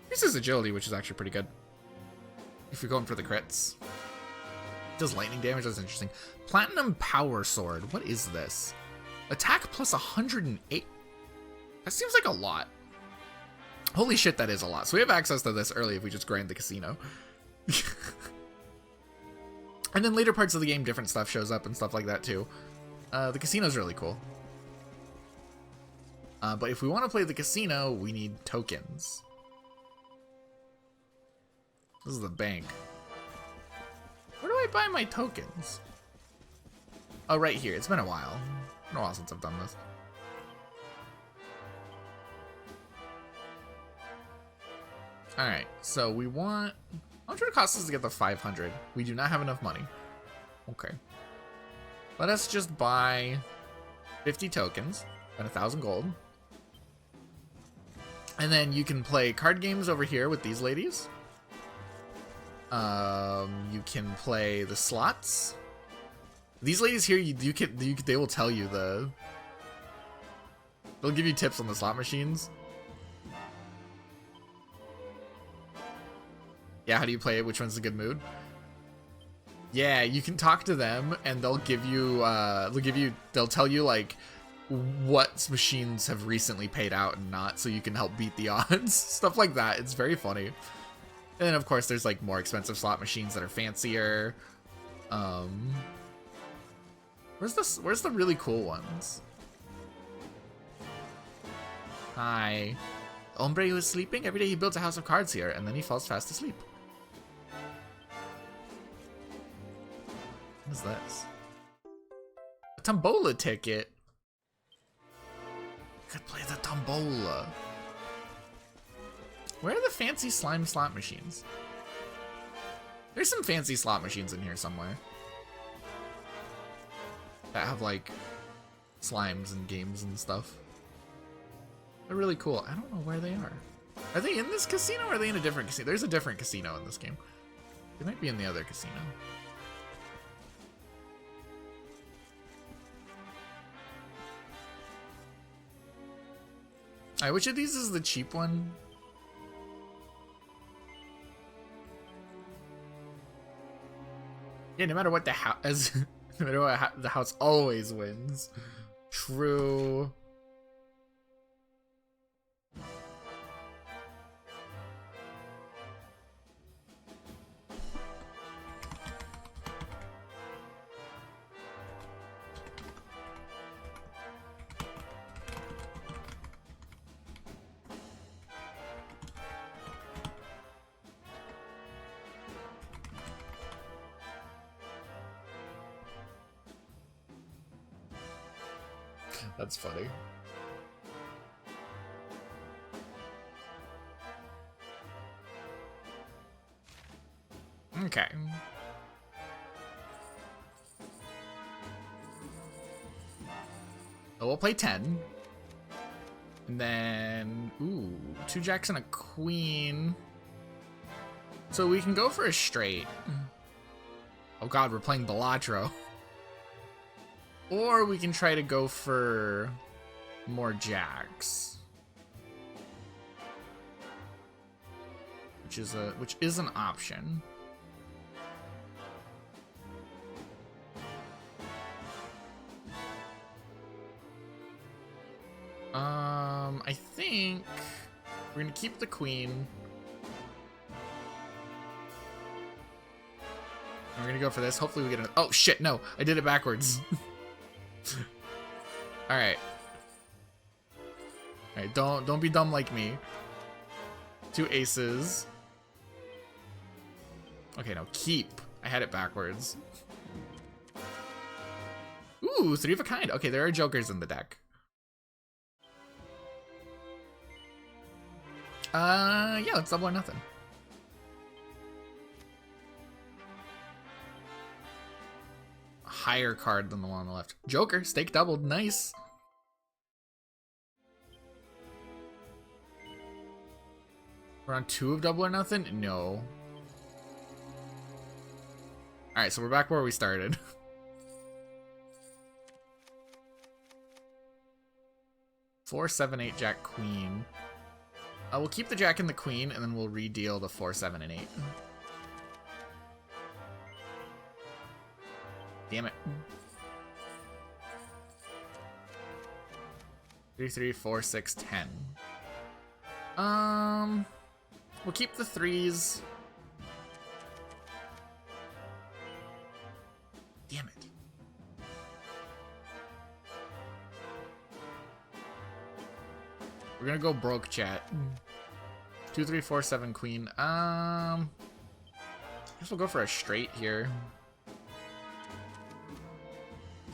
This is agility, which is actually pretty good. If you're going for the crits. Does lightning damage, that's interesting. Platinum Power Sword, what is this? Attack plus 108. That seems like a lot. Holy shit, that is a lot. So we have access to this early if we just grind the casino. And then later parts of the game, different stuff shows up and stuff like that too. The casino's really cool. But if we want to play the casino, we need tokens. This is the bank. Where do I buy my tokens? Oh, right here. It's been a while. It's been a while since I've done this. Alright, so we want... How much would it cost us to get the 500? We do not have enough money. Okay. Let us just buy 50 tokens and 1,000 gold. And then you can play card games over here with these ladies. You can play the slots. These ladies here, they will tell you they'll give you tips on the slot machines. Yeah, how do you play it? Which one's a good mood? Yeah, you can talk to them and they'll give you, they'll tell you like what machines have recently paid out and not, so you can help beat the odds. Stuff like that. It's very funny. And then, of course, there's, like, more expensive slot machines that are fancier. Where's the really cool ones? Hi. The hombre who is sleeping? Every day he builds a house of cards here, and then he falls fast asleep. What is this? A tombola ticket. I could play the tombola. Where are the fancy slime slot machines? There's some fancy slot machines in here somewhere. That have like slimes and games and stuff. They're really cool. I don't know where they are. Are they in this casino or are they in a different casino? There's a different casino in this game. They might be in the other casino. Alright, which of these is the cheap one? Yeah, no matter what the house, no matter what the house always wins. True. That's funny. Okay. So we'll play 10. And then, ooh, 2 jacks and a queen. So we can go for a straight. Oh god, we're playing Balatro. Or we can try to go for more jacks. Which is an option. I think we're gonna keep the queen. We're gonna go for this. Hopefully we get an— oh shit, no, I did it backwards. Alright. Alright, don't be dumb like me. 2 aces. Okay, no, keep. I had it backwards. Ooh, 3 of a kind. Okay, there are jokers in the deck. Yeah, let's double or nothing. A higher card than the one on the left. Joker, stake doubled, nice. We're on 2 of double or nothing? No. Alright, so we're back where we started. Four, 7, 8, jack, queen. We'll keep the jack and the queen, and then we'll redeal the 4, 7, and 8. Damn it. 3, 3, 4, 6, 10. We'll keep the 3s. Damn it. We're gonna go broke, chat. 2, 3, 4, 7, queen. I guess we'll go for a straight here.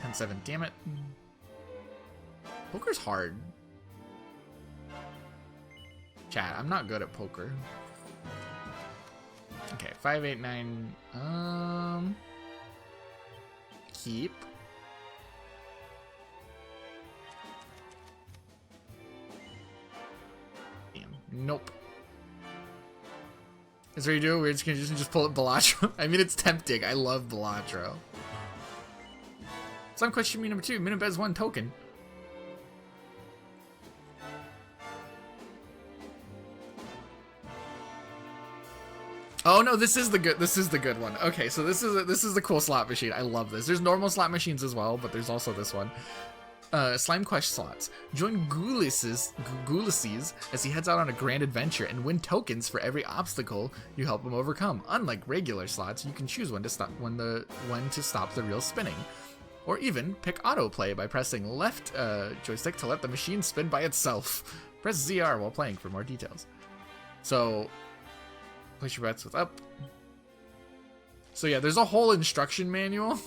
10, 7, damn it. Poker's hard. Chat, I'm not good at poker. Okay, 5, 8, 9. Keep. Nope. Is there you do? We're just gonna just pull it Balatro. I mean, it's tempting. I love Balatro. Some question me number 2. Minibez 1 token. Oh no, this is the good one. Okay, so this is the cool slot machine. I love this. There's normal slot machines as well, but there's also this one. Slime Quest slots. Join Gullises as he heads out on a grand adventure and win tokens for every obstacle you help him overcome. Unlike regular slots, you can choose when to stop the reel spinning, or even pick autoplay by pressing left joystick to let the machine spin by itself. Press ZR while playing for more details. So, place your bets with up. So yeah, there's a whole instruction manual.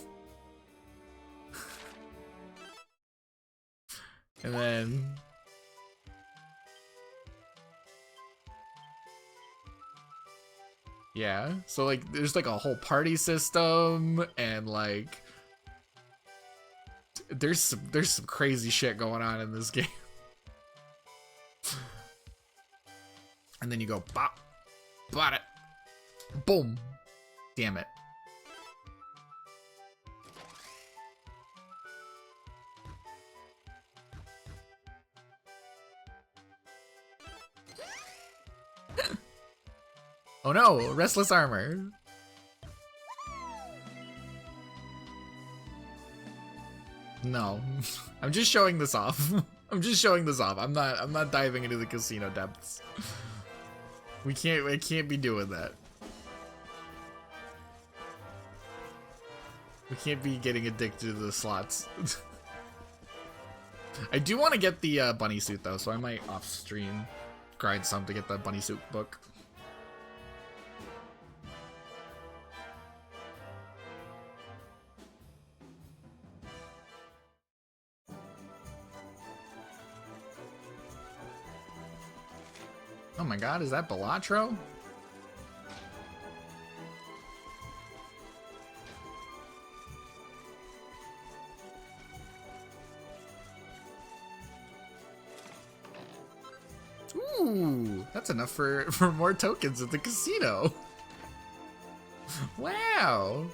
And then yeah, so like there's like a whole party system, and like there's some crazy shit going on in this game. And then you go bop, bought it, boom, damn it. Oh no, Restless Armor. No, I'm just showing this off. I'm just showing this off. I'm not diving into the casino depths. I can't be doing that. We can't be getting addicted to the slots. I do want to get the bunny suit though, so I might off stream grind some to get the bunny suit book. Oh my god, is that Balatro? Ooh, that's enough for more tokens at the casino. Wow.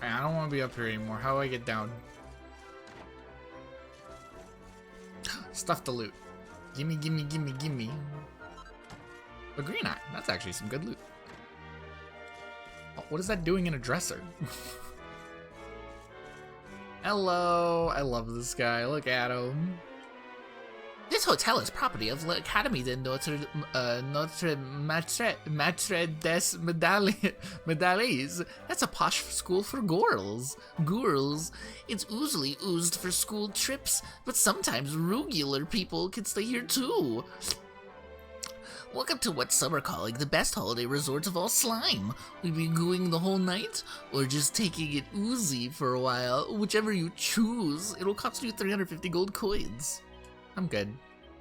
I don't want to be up here anymore. How do I get down? Stuff to loot. Gimme, gimme, gimme, gimme. A green eye. That's actually some good loot. Oh, what is that doing in a dresser? Hello. I love this guy. Look at him. This hotel is property of l'Académie de Notre Maitre des Medallies. That's a posh school for girls. Girls. It's usually used for school trips, but sometimes regular people can stay here too. Welcome to what some are calling the best holiday resort of all slime. We'll be going the whole night, or just taking it oozy for a while. Whichever you choose. It'll cost you 350 gold coins. I'm good.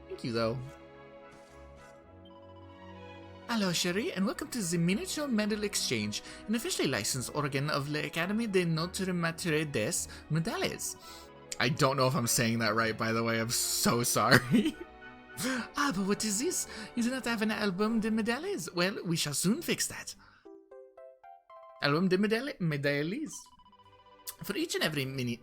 Thank you, though. Hello, Cherie, and welcome to the Miniature Medal Exchange, an officially licensed organ of l'Académie de Notre Maitre des Medallies. I don't know if I'm saying that right, by the way. I'm so sorry. But what is this? You do not have an album de medallies. Well, we shall soon fix that. Album de medallies. For each and every mini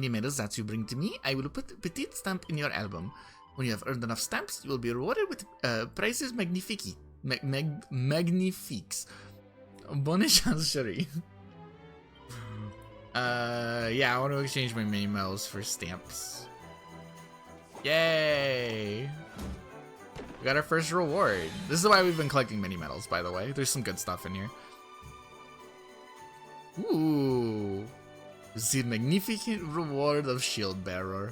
medals that you bring to me, I will put a petite stamp in your album. When you have earned enough stamps, you will be rewarded with prizes magnifiques. Bonne chance, Cherie. Yeah, I want to exchange my mini medals for stamps. Yay! We got our first reward. This is why we've been collecting mini medals, by the way. There's some good stuff in here. Ooh. The magnificent reward of Shield Bearer.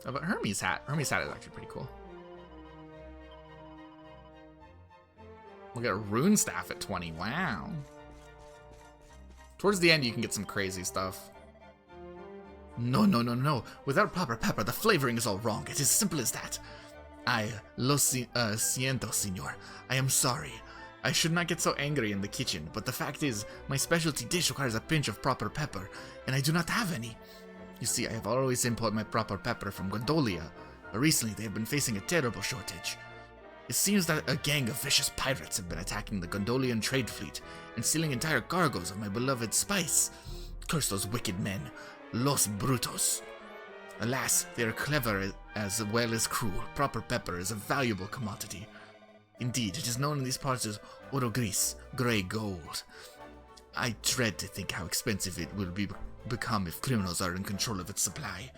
How about Hermes hat? Hermes hat is actually pretty cool. We'll get a rune staff at 20. Wow. Towards the end, you can get some crazy stuff. No, no, no, no. Without proper pepper, the flavoring is all wrong. It is simple as that. Lo siento, senor. I am sorry. I should not get so angry in the kitchen, but the fact is, my specialty dish requires a pinch of proper pepper, and I do not have any. You see, I have always imported my proper pepper from Gondolia, but recently they have been facing a terrible shortage. It seems that a gang of vicious pirates have been attacking the Gondolian trade fleet and stealing entire cargoes of my beloved spice. Curse those wicked men, Los Brutos. Alas, they are clever as well as cruel. Proper pepper is a valuable commodity. Indeed, it is known in these parts as oro gris, grey gold. I dread to think how expensive it will become if criminals are in control of its supply.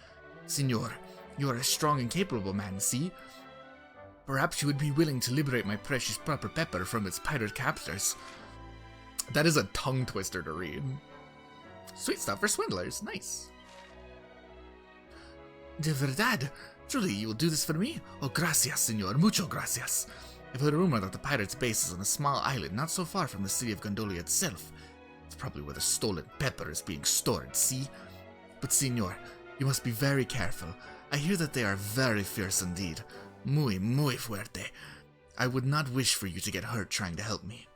Signor, you are a strong and capable man, see? Perhaps you would be willing to liberate my precious proper pepper from its pirate captors. That is a tongue twister to read. Sweet stuff for swindlers. Nice. De verdad? Truly, you will do this for me? Oh, gracias, senor. Mucho gracias. I've heard a rumor that the pirates' base is on a small island not so far from the city of Gondolia itself. It's probably where the stolen pepper is being stored, see? But, senor, you must be very careful. I hear that they are very fierce indeed. Muy, muy fuerte. I would not wish for you to get hurt trying to help me.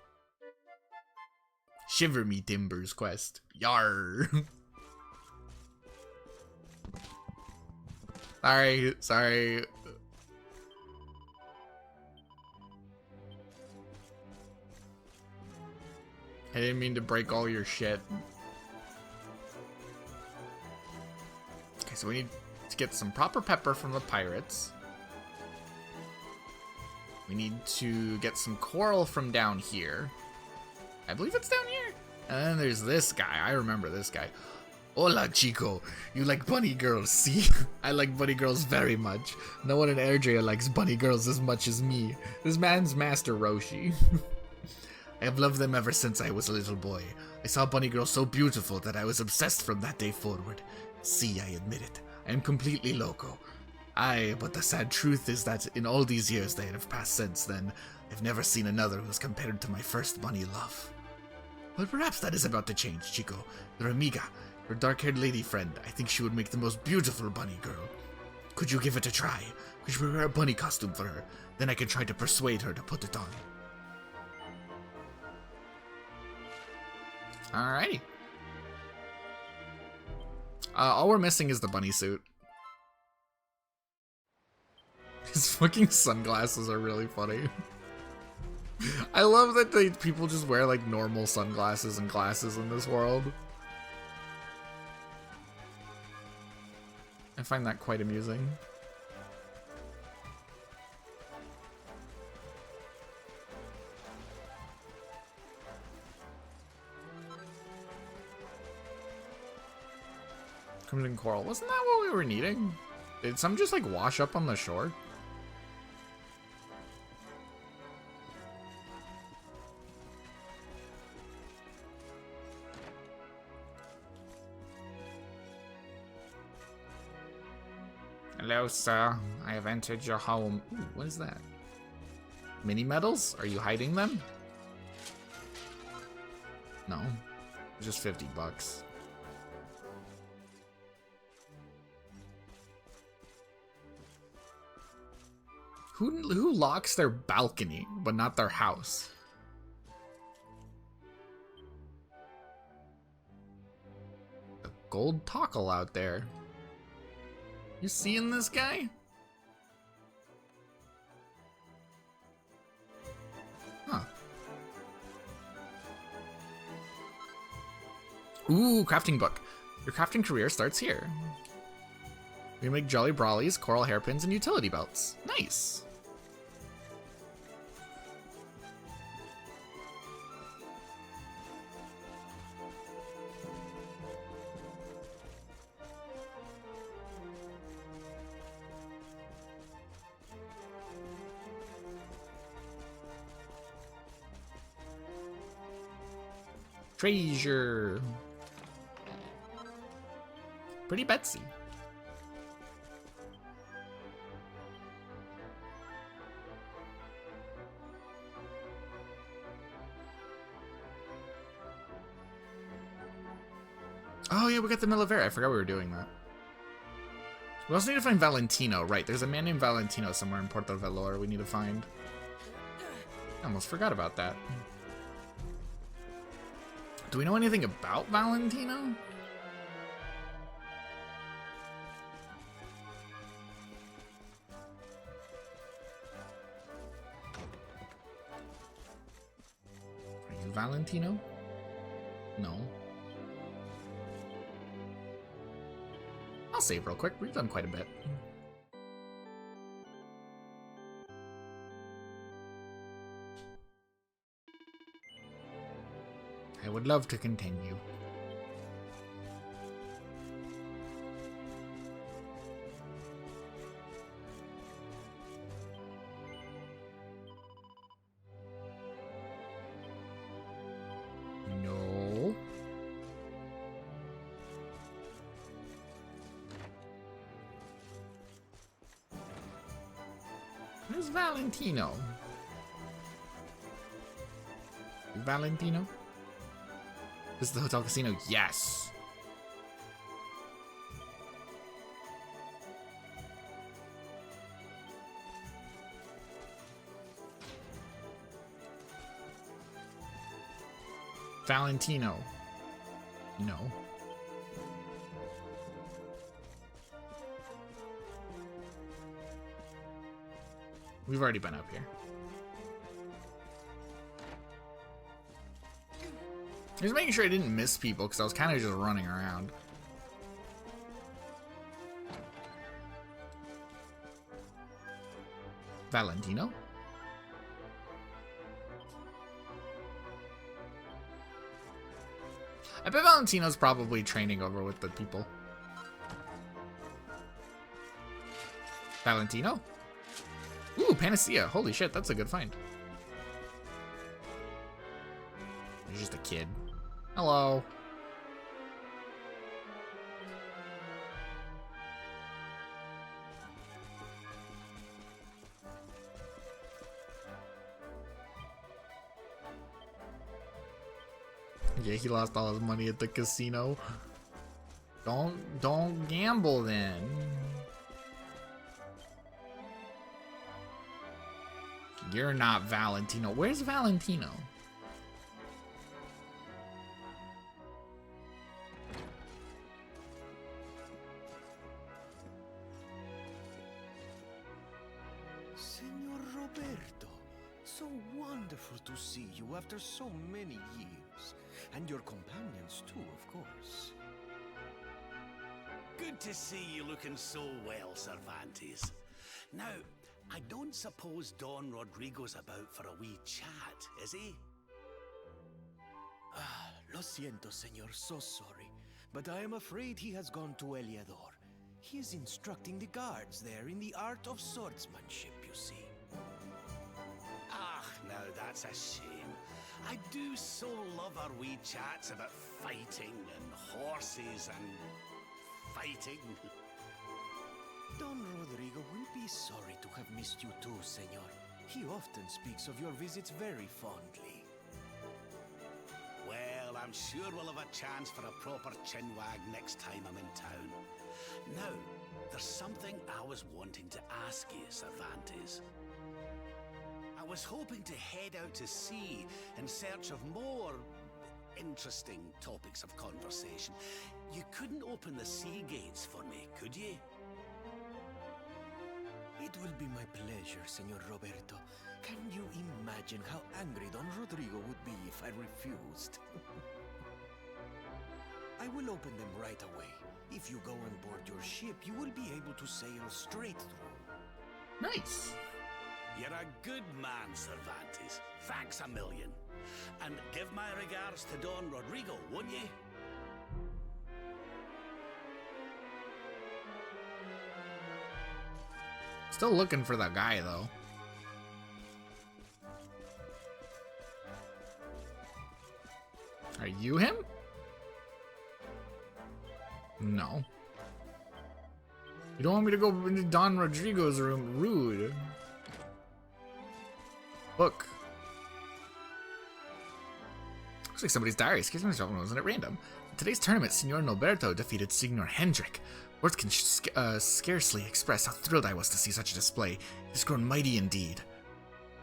Shiver me timbers quest. Yar. Sorry. I didn't mean to break all your shit. Okay, so we need to get some proper pepper from the pirates. We need to get some coral from down here. I believe it's down here. And then there's this guy. I remember this guy. Hola, Chico. You like bunny girls, see? I like bunny girls very much. No one in Erdrea likes bunny girls as much as me. This man's Master Roshi. I have loved them ever since I was a little boy. I saw bunny girls so beautiful that I was obsessed from that day forward. See, I admit it. I am completely loco. But the sad truth is that in all these years that have passed since then, I've never seen another who is compared to my first bunny love. But perhaps that is about to change, Chico. Your amiga, your dark-haired lady friend, I think she would make the most beautiful bunny girl. Could you give it a try? Could you prepare a bunny costume for her? Then I can try to persuade her to put it on. Alrighty. All we're missing is the bunny suit. His fucking sunglasses are really funny. I love that people just wear like normal sunglasses and glasses in this world. I find that quite amusing. Crimson Coral. Wasn't that what we were needing? Did some just like wash up on the shore? Hello, sir. I have entered your home. Ooh, what is that? Mini medals? Are you hiding them? No. Just $50. Who locks their balcony, but not their house? A gold tockle out there. You seeing this guy? Huh. Ooh, crafting book. Your crafting career starts here. We make jolly brawlies, coral hairpins, and utility belts. Nice. Treasure. Pretty Betsy. Oh yeah, we got the Milavera. I forgot we were doing that. We also need to find Valentino. Right, there's a man named Valentino somewhere in Porto Velor we need to find. I almost forgot about that. Do we know anything about Valentino? Are you Valentino? No. I'll save real quick. We've done quite a bit. I would love to continue. No. Where's Valentino? Valentino? This is the hotel casino. Yes. Valentino. No. We've already been up here. Just making sure I didn't miss people because I was kind of just running around. Valentino? I bet Valentino's probably training over with the people. Valentino? Ooh, Panacea. Holy shit, that's a good find. He's just a kid. Hello. Yeah, he lost all his money at the casino. Don't gamble then. You're not Valentino. Where's Valentino? Senor Roberto, so wonderful to see you after so many years. And your companions too, of course. Good to see you looking so well, Cervantes. Now, I don't suppose Don Rodrigo's about for a wee chat, is he? Ah, lo siento, senor, so sorry. But I am afraid he has gone to Eliador. He is instructing the guards there in the art of swordsmanship, you see. Ah, now that's a shame. I do so love our wee chats about fighting and horses and fighting. Don Rodrigo will be sorry to have missed you too, senor. He often speaks of your visits very fondly. Well, I'm sure we'll have a chance for a proper chinwag next time I'm in town. Now, there's something I was wanting to ask you, Cervantes. I was hoping to head out to sea in search of more interesting topics of conversation. You couldn't open the sea gates for me, could you? It will be my pleasure, Senor Roberto. Can you imagine how angry Don Rodrigo would be if I refused? I will open them right away. If you go on board your ship, you will be able to sail straight through. Nice. You're a good man, Cervantes. Thanks a million. And give my regards to Don Rodrigo, won't you? Still looking for that guy, though. Are you him? No. You don't want me to go into Don Rodrigo's room? Rude. Look. Looks like somebody's diary. Excuse me, wasn't it random? In today's tournament, Senor Noberto defeated Senor Hendrik. Words can scarcely express how thrilled I was to see such a display. He's grown mighty indeed.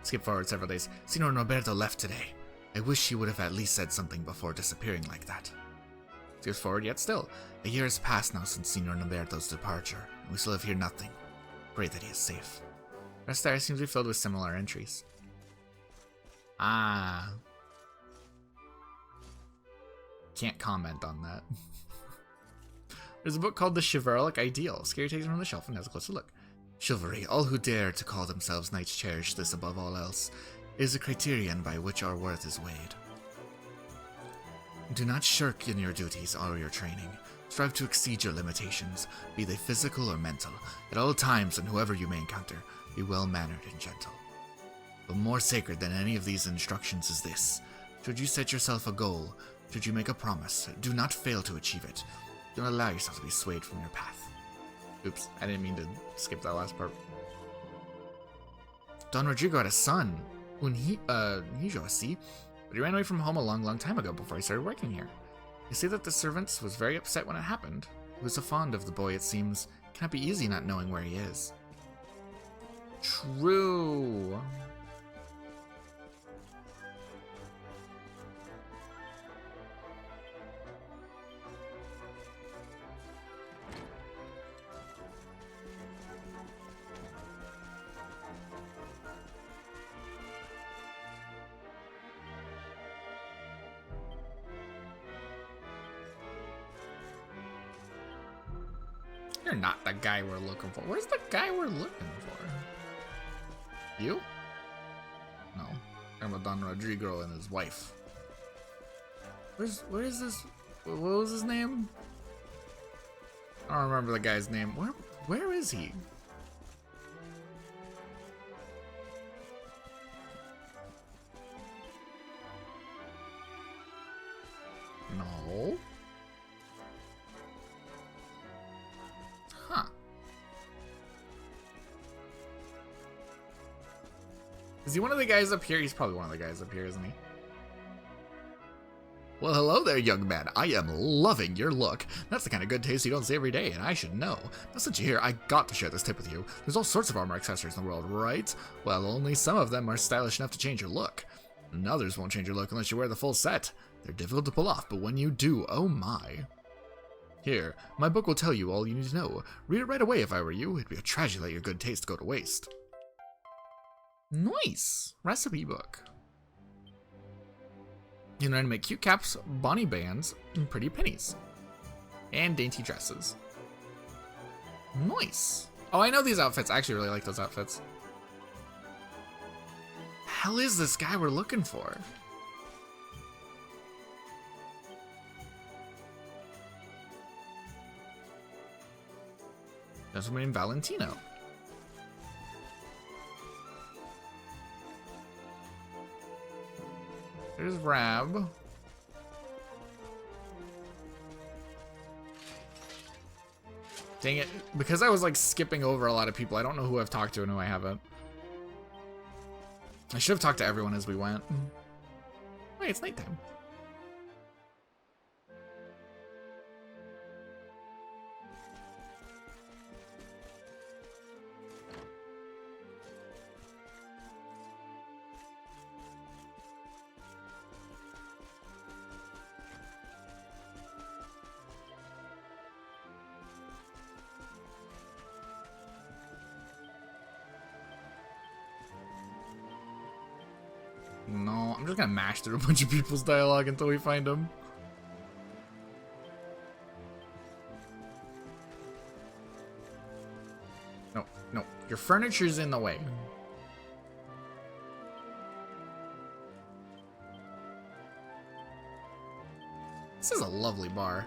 Skip forward several days. Senor Noberto left today. I wish he would have at least said something before disappearing like that. Skips forward yet still. A year has passed now since Senor Noberto's departure, and we still have heard nothing. Pray that he is safe. The rest there seems to be filled with similar entries. Ah. Can't comment on that. There's a book called The Chivalric Ideal. Scary takes it from the shelf and has a closer look. Chivalry, all who dare to call themselves knights cherish this above all else. It is a criterion by which our worth is weighed. Do not shirk in your duties or your training. Strive to exceed your limitations, be they physical or mental. At all times and whoever you may encounter, be well-mannered and gentle. But more sacred than any of these instructions is this. Should you set yourself a goal, should you make a promise, do not fail to achieve it. Do not allow yourself to be swayed from your path. Oops, I didn't mean to skip that last part. Don Rodrigo had a son, Hijo, see? But he ran away from home a long time ago before he started working here. You see that the servant was very upset when it happened. He was so fond of the boy, it seems. It cannot be easy not knowing where he is. True. You're not the guy we're looking for. Where's the guy we're looking for? You? No. I'm a Don Rodrigo and his wife. Where is this? What was his name? I don't remember the guy's name. Where is he? No. Huh. Is he one of the guys up here? He's probably one of the guys up here, isn't he? Well, hello there, young man. I am loving your look. That's the kind of good taste you don't see every day, and I should know. Now, since you're here, I got to share this tip with you. There's all sorts of armor accessories in the world, right? Well, only some of them are stylish enough to change your look. And others won't change your look unless you wear the full set. They're difficult to pull off, but when you do, oh my. Here, my book will tell you all you need to know. Read it right away if I were you. It'd be a tragedy to let your good taste go to waste. Nice! Recipe book. You know how to make cute caps, bonny bands, and pretty pennies. And dainty dresses. Nice! Oh, I know these outfits. I actually really like those outfits. The hell is this guy we're looking for? That's someone named Valentino. There's Rab. Dang it. Because I was like skipping over a lot of people, I don't know who I've talked to and who I haven't. I should have talked to everyone as we went. Wait, it's nighttime. No, I'm just gonna mash through a bunch of people's dialogue until we find them. No, no, your furniture's in the way. This is a lovely bar.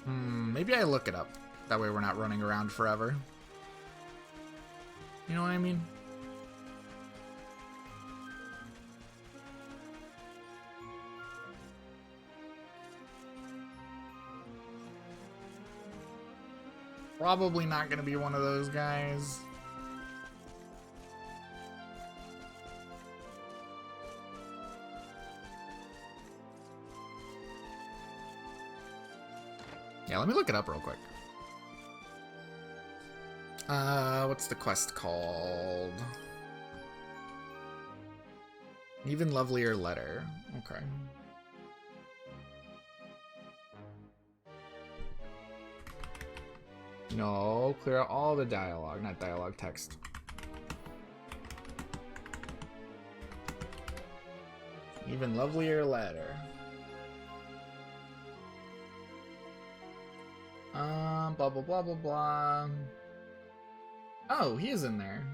Maybe I look it up. That way we're not running around forever. You know what I mean? Probably not gonna be one of those guys. Yeah, let me look it up real quick. What's the quest called? Even Lovelier Letter. Okay. No, clear out all the dialogue, not dialogue, text. Even Lovelier Letter. Blah, blah, blah, blah, blah. Oh, he is in there.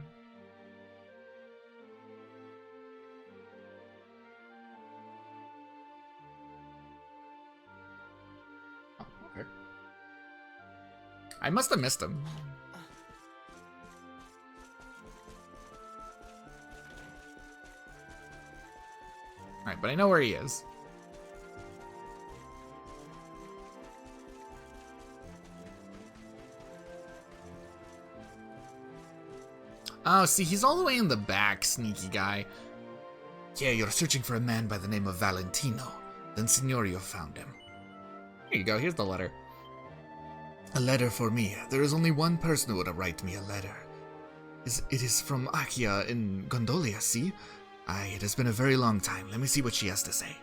Oh, okay. I must have missed him. Alright, but I know where he is. Oh, see, he's all the way in the back, sneaky guy. Yeah, you're searching for a man by the name of Valentino. Then Signorio found him. Here you go, here's the letter. A letter for me. There is only one person who would write me a letter. It is from Akia in Gondolia, see? Aye, it has been a very long time. Let me see what she has to say.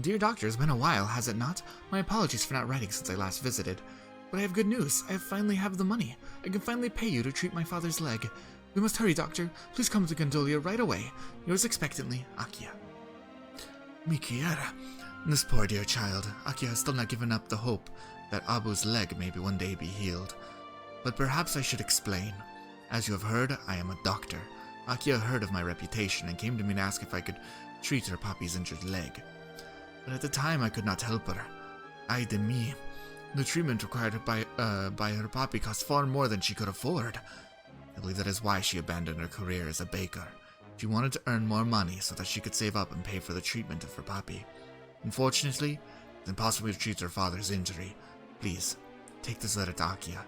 Dear Doctor, it's been a while, has it not? My apologies for not writing since I last visited. But I have good news. I finally have the money. I can finally pay you to treat my father's leg. We must hurry, Doctor. Please come to Gondolia right away. Yours expectantly, Akia. Mikiera. This poor dear child. Akia has still not given up the hope that Abu's leg may one day be healed. But perhaps I should explain. As you have heard, I am a doctor. Akia heard of my reputation and came to me to ask if I could treat her Papi's injured leg. But at the time I could not help her. Ay de mi. The treatment required by her Papi cost far more than she could afford. I believe that is why she abandoned her career as a baker. She wanted to earn more money so that she could save up and pay for the treatment of her Papi. Unfortunately, it's impossible to treat her father's injury. Please, take this letter to Akia.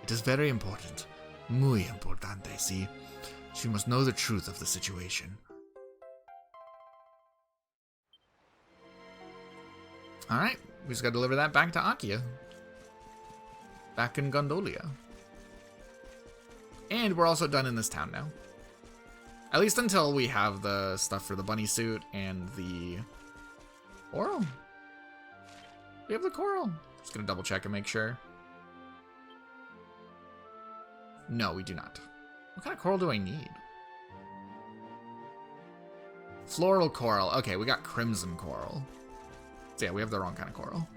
It is very important. Muy importante, see? She must know the truth of the situation. Alright, we just gotta deliver that back to Akia. Back in Gondolia. And we're also done in this town now. At least until we have the stuff for the bunny suit and the coral. We have the coral. Just gonna double check and make sure. No, we do not. What kind of coral do I need? Floral coral. Okay, we got crimson coral. So yeah, we have the wrong kind of coral.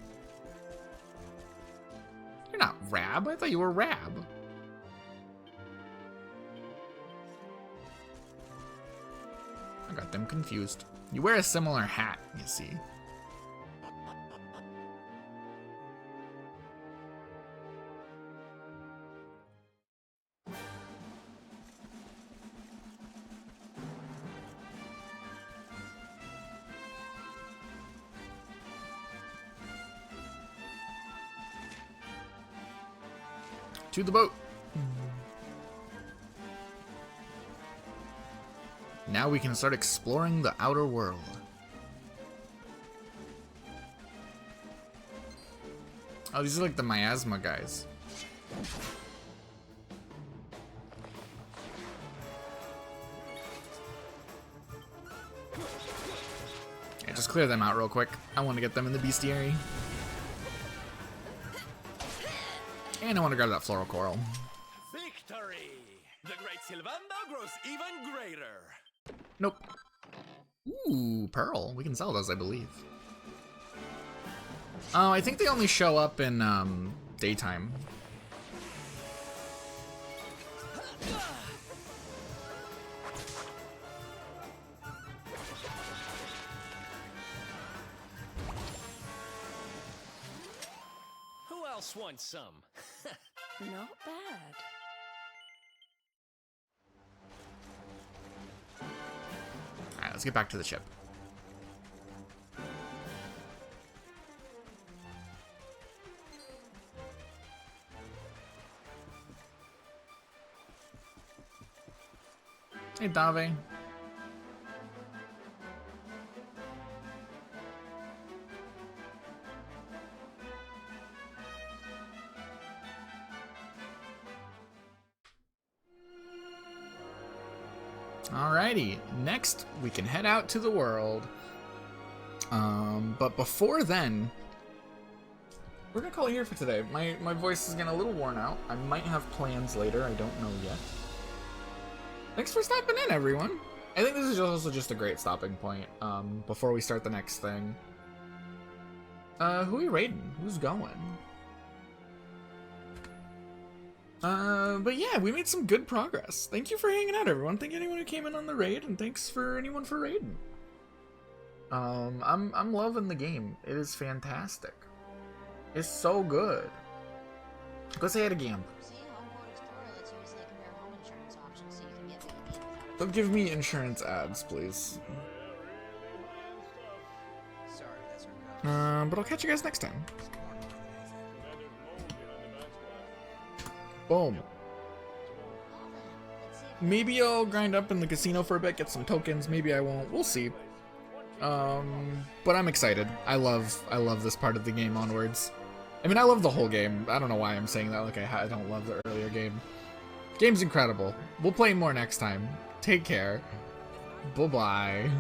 You're not Rab. I thought you were Rab. I got them confused. You wear a similar hat, you see. To the boat. Now we can start exploring the outer world. Oh, these are like the miasma guys. Yeah, just clear them out real quick. I want to get them in the bestiary. And I want to grab that floral coral. Victory! The great Sylvanda grows even greater. Nope. Ooh, pearl. We can sell those, I believe. Oh, I think they only show up in daytime. Who else wants some? Not bad. Alright, let's get back to the ship. Hey, Dave. Alrighty, next we can head out to the world. But before then, we're gonna call it here for today. My voice is getting a little worn out. I might have plans later, I don't know yet. Thanks for stopping in, everyone. I think this is also just a great stopping point, before we start the next thing. Who are we raiding? Who's going? But yeah, we made some good progress. Thank you for hanging out, everyone. Thank anyone who came in on the raid, and thanks for anyone for raiding. I'm loving the game. It is fantastic. It's so good. Go say it again. Don't give me insurance ads, please. But I'll catch you guys next time. Boom. Maybe I'll grind up in the casino for a bit, get some tokens. Maybe I won't. We'll see. But I'm excited. I love this part of the game onwards. I mean, I love the whole game. I don't know why I'm saying that. Like, I don't love the earlier game. Game's incredible. We'll play more next time. Take care. Bye-bye.